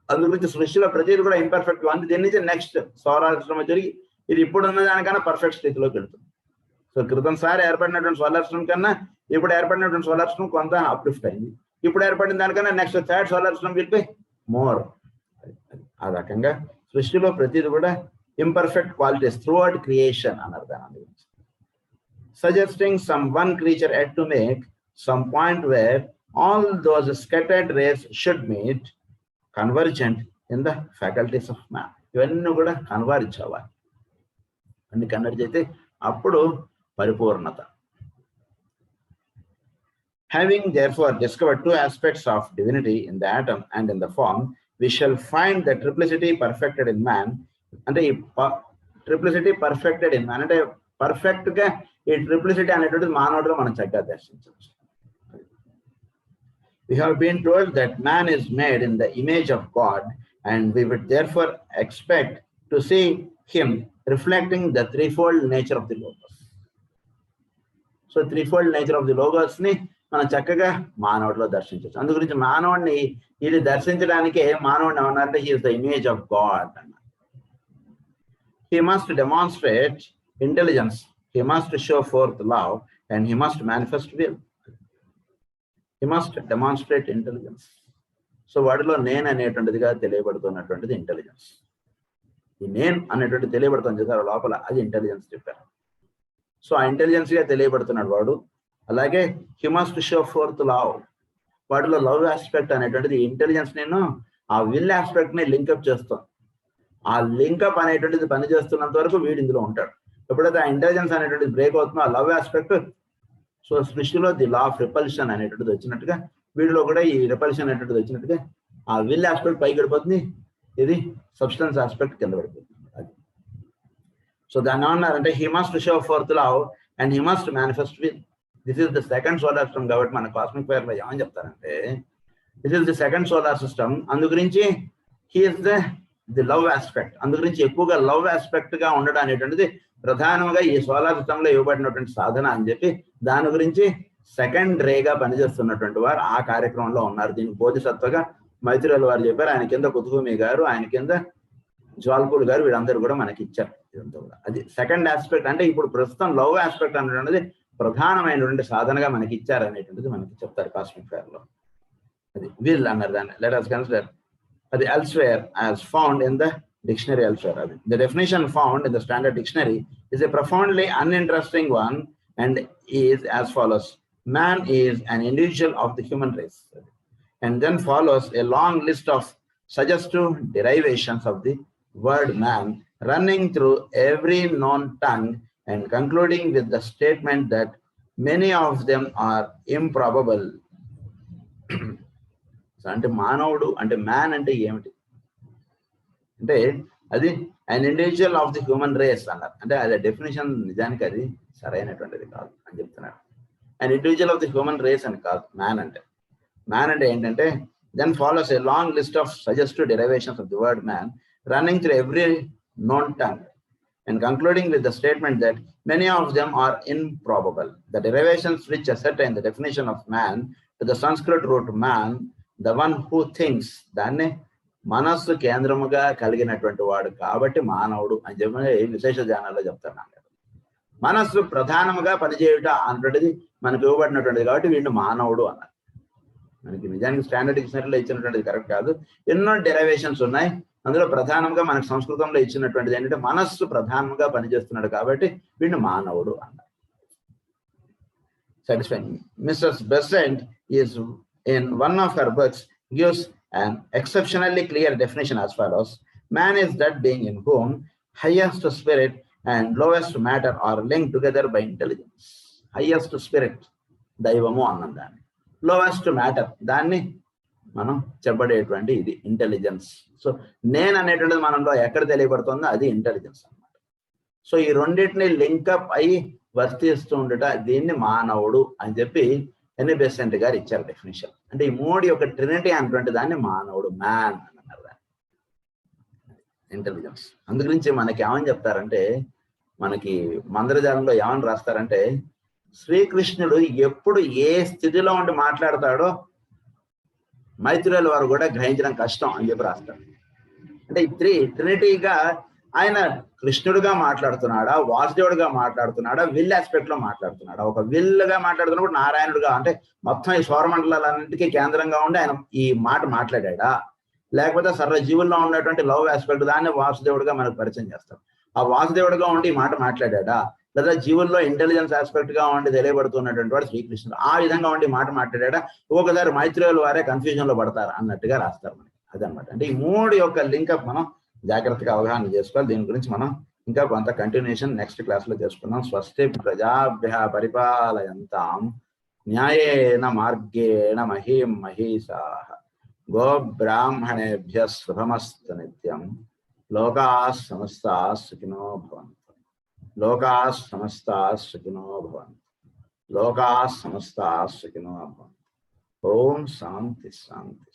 అందు గురించి సృష్టిలో ప్రతిదీ కూడా ఇంపర్ఫెక్ట్ ఉంది. దీని నుంచి నెక్స్ట్ సౌరాష్ట్రం జరిగి ఇది ఇప్పుడు ఉన్న దానికన్నా పర్ఫెక్ట్ స్థితిలోకి వెళ్తుంది. సో క్రితం సారి ఏర్పడినటువంటి సోలార్ సిస్టమ్ కన్నా ఇప్పుడు ఏర్పడినటువంటి సోలార్ సిస్టమ్ కొంత అప్లిఫ్ట్ అయింది. ఇప్పుడు ఏర్పడిన దానికన్నా next third solar system will be more. ఆ రకంగా సృష్టిలో ప్రతిదీ కూడా imperfect qualities throughout creation అన్నారు దాని గురించి. Suggesting someone creature at to make some point where all those scattered rays should meet convergent in the faculties of man. ఇవన్నీ కూడా కన్వర్జ్ అవ్వాలి, అన్ని కన్వర్జ్ అయితే అప్పుడు పరిపూర్ణత. Having therefore discovered two aspects of divinity in the atom and in the form, we shall find the triplicity perfected in man. అంటే ఈ ట్రిప్లిసిటీ perfected in man అంటే పర్ఫెక్ట్ గా ఈ ట్రిప్లిసిటీ అనేటువంటిది మానవుడిలో మనం చక్కగా దర్శించవచ్చు. We have been told that man is made in the image of God, and we would therefore expect to see him reflecting the threefold nature of the logos. So threefold nature of the logos ని మనం చక్కగా మానవుడిలో దర్శించవచ్చు. అందు గురించి మానవుడిని ఇది దర్శించడానికే మానవుడిని ఏమన్నారంటే he is the image of God అన్నారు. He must demonstrate intelligence, he must show forth love, and he must manifest will. He must demonstrate intelligence. So వాటిలో నేను అనేటువంటిదిగా తెలియబడుతున్నటువంటిది ఇంటెలిజెన్స్. ఈ నేను అనేటువంటి తెలియబడుతుంది చేశారు లోపల, అది ఇంటెలిజెన్స్ చెప్పారు. సో ఆ ఇంటెలిజెన్స్ గా తెలియబడుతున్నాడు వాడు. అలాగే he must show fourth love, వాటిలో లవ్ ఆస్పెక్ట్ అనేటువంటిది ఇంటెలిజెన్స్ నేను ఆ విల్ ఆస్పెక్ట్ ని లింకప్ చేస్తాను. ఆ లింకప్ అనేటువంటిది పనిచేస్తున్నంత వరకు వీడు ఇందులో ఉంటాడు. ఎప్పుడైతే ఆ ఇంటెలిజెన్స్ అనేటువంటిది బ్రేక్ అవుతుందో ఆ లవ్ ఆస్పెక్ట్, సో సృష్టిలో ది లా ఆఫ్ రిపల్షన్ అనేటువంటిది వచ్చినట్టుగా వీడిలో కూడా ఈ రిపల్షన్ అనేటువంటిది వచ్చినట్టుగా ఆ విల్ ఆస్పెక్ట్ పైకి వెళ్ళిపోతుంది, ఇది సబ్స్టెన్స్ ఆస్పెక్ట్ కింద పడిపోతుంది. అది సో దాన్ని ఏమన్నారంటే he must show fourth love and he must manifest will. This is the second solar system కాబట్టి మన కాస్మిక్ ఫైర్ లో ఏమని చెప్తారంటే this is the second solar system. అందు గురించి he is the love aspect. అందు గురించి ఎక్కువగా లవ్ ఆస్పెక్ట్ గా ఉండడం అనేటువంటిది ప్రధానంగా ఈ సోలార్ సిస్టమ్ లో ఇవ్వబడినటువంటి సాధన అని చెప్పి దాని గురించి సెకండ్ రేగా పనిచేస్తున్నటువంటి వారు ఆ కార్యక్రమంలో ఉన్నారు. దీనికి బోధిసత్వగా మైత్రేయుల వారు చెప్పారు. ఆయన కింద కుతుభూమి గారు, ఆయన కింద జ్వాల్పూల్ గారు, వీళ్ళందరూ కూడా మనకి ఇచ్చారు. ఇదంతా కూడా అది సెకండ్ ఆస్పెక్ట్. అంటే ఇప్పుడు ప్రస్తుతం లవ్ ఆస్పెక్ట్ అనేటువంటిది ప్రధానమైనటువంటి సాధనగా మనకి ఇచ్చారు అనేటువంటిది మనకి చెప్తారు కాస్మిక్ ఫైర్ లో. అది విల్ అన్నారు దాన్ని. లెట్ us consider అది elsewhere as found in the dictionary elsewhere. The definition found in the standard dictionary is a profoundly uninteresting one and is as follows: man is an individual of the human race. And then follows a long list of suggestive derivations of the word man, running through every known tongue and concluding with the statement that many of them are improbable. అంటే మానవుడు అంటే man అంటే ఏమిటి అంటే అది an individual of the human race అన్నారు. అంటే అది డెఫినేషన్ నిజానికి అది సరైనటువంటిది కాదు అని చెప్తున్నారు. an individual of the human race అని కాదు మ్యాన్ అంటే. మ్యాన్ అంటే ఏంటంటే then follows a long list of suggestive derivations of the word man, running through every known tongue and concluding with the statement that many of them are improbable. The derivations which ascertain the definition of man to the Sanskrit root man, the one who thinks, దాన్ని మనస్సు కేంద్రముగా కలిగినటువంటి వాడు కాబట్టి మానవుడు అని చెప్పి విశేష జ్ఞానాల్లో చెప్తాను. మనస్సు ప్రధానముగా పనిచేయుట అన్నటువంటిది మనకు ఇవ్వబడినటువంటిది కాబట్టి వీడిని మానవుడు అన్నారు. మనకి నిజానికి స్టాండర్డ్ డిక్షనరీలో ఇచ్చినటువంటిది కరెక్ట్ కాదు, ఎన్నో డెరైవేషన్స్ ఉన్నాయి. అందులో ప్రధానంగా మనకు సంస్కృతంలో ఇచ్చినటువంటిది ఏంటంటే మనస్సు ప్రధానంగా పనిచేస్తున్నాడు కాబట్టి వీడిని మానవుడు అన్నారు. Satisfying. Mrs Besant is in one of her books gives an exceptionally clear definition as follows: man is that being in whom highest spirit and lowest matter are linked together by intelligence. Highest spirit దైవము అన్నది దాన్ని, lowest matter దాన్ని మనం చెప్పబడేటువంటి ఇది intelligence. So నేను అనేటువంటిది మనలో ఎక్కడ తెలియబడుతుందో అది ఇంటెలిజెన్స్ అన్నమాట. సో ఈ రెండింటిని లింకప్ అయ్యి వర్తిస్తూ ఉండట దీన్ని మానవుడు అని చెప్పి ఎన్ని బెసెంట్ గారు ఇచ్చారు డెఫినేషన్. అంటే ఈ మూడు యొక్క ట్రినిటీ అనేటువంటి దాన్ని మానవుడు, మ్యాన్ అని అన్నారు దాన్ని, ఇంటెలిజెన్స్. అందుగురించి మనకి ఏమని చెప్తారంటే, మనకి మంత్రజాలంలో ఏమని రాస్తారంటే, శ్రీకృష్ణుడు ఎప్పుడు ఏ స్థితిలో ఉండి మాట్లాడతాడో మైత్రేయుల వారు కూడా గ్రహించడం కష్టం అని చెప్పి రాస్తారు. అంటే ఈ ట్రినిటీగా ఆయన కృష్ణుడుగా మాట్లాడుతున్నాడా, వాసుదేవుడిగా మాట్లాడుతున్నాడా, విల్ ఆస్పెక్ట్ లో మాట్లాడుతున్నాడా. ఒక విల్గా మాట్లాడుతున్నప్పుడు నారాయణుడుగా, అంటే మొత్తం ఈ సౌరమండలాలన్నింటికీ కేంద్రంగా ఉండి ఆయన ఈ మాట మాట్లాడా, లేకపోతే సర్వ జీవుల్లో ఉన్నటువంటి లవ్ ఆస్పెక్ట్ దాన్ని వాసుదేవుడిగా మనకు పరిచయం చేస్తాం. ఆ వాసుదేవుడిగా ఉండి ఈ మాట మాట్లాడా, లేదా జీవుల్లో ఇంటెలిజెన్స్ ఆస్పెక్ట్ గా ఉండి తెలియబడుతున్నటువంటి వాడు శ్రీకృష్ణుడు. ఆ విధంగా ఉండి మాట మాట్లాడా, ఒకసారి మైత్రేయుల వారే కన్ఫ్యూజన్ లో పడతారు అన్నట్టుగా రాస్తారు మనకి. అదనమాట. అంటే ఈ మూడు యొక్క లింకప్ మనం జాగ్రత్తగా అవగాహన చేసుకోవాలి. దీని గురించి మనం ఇంకా కొంత కంటిన్యూషన్ నెక్స్ట్ క్లాస్ లో చేసుకున్నాం. స్వస్తి ప్రజాభ్య పరిపాలయంతాం న్యాయేన మార్గేణ మహీం మహీషాః గోబ్రాహ్మణేభ్యః శుభమస్తు నిత్యం. లోకాః సమస్తాః సుఖినో భవంతు. లోకాః సమస్తాః సుఖినో భవంతు. లోకాః సమస్తాః సుఖినో భవంతు. ఓం శాంతి శాంతి.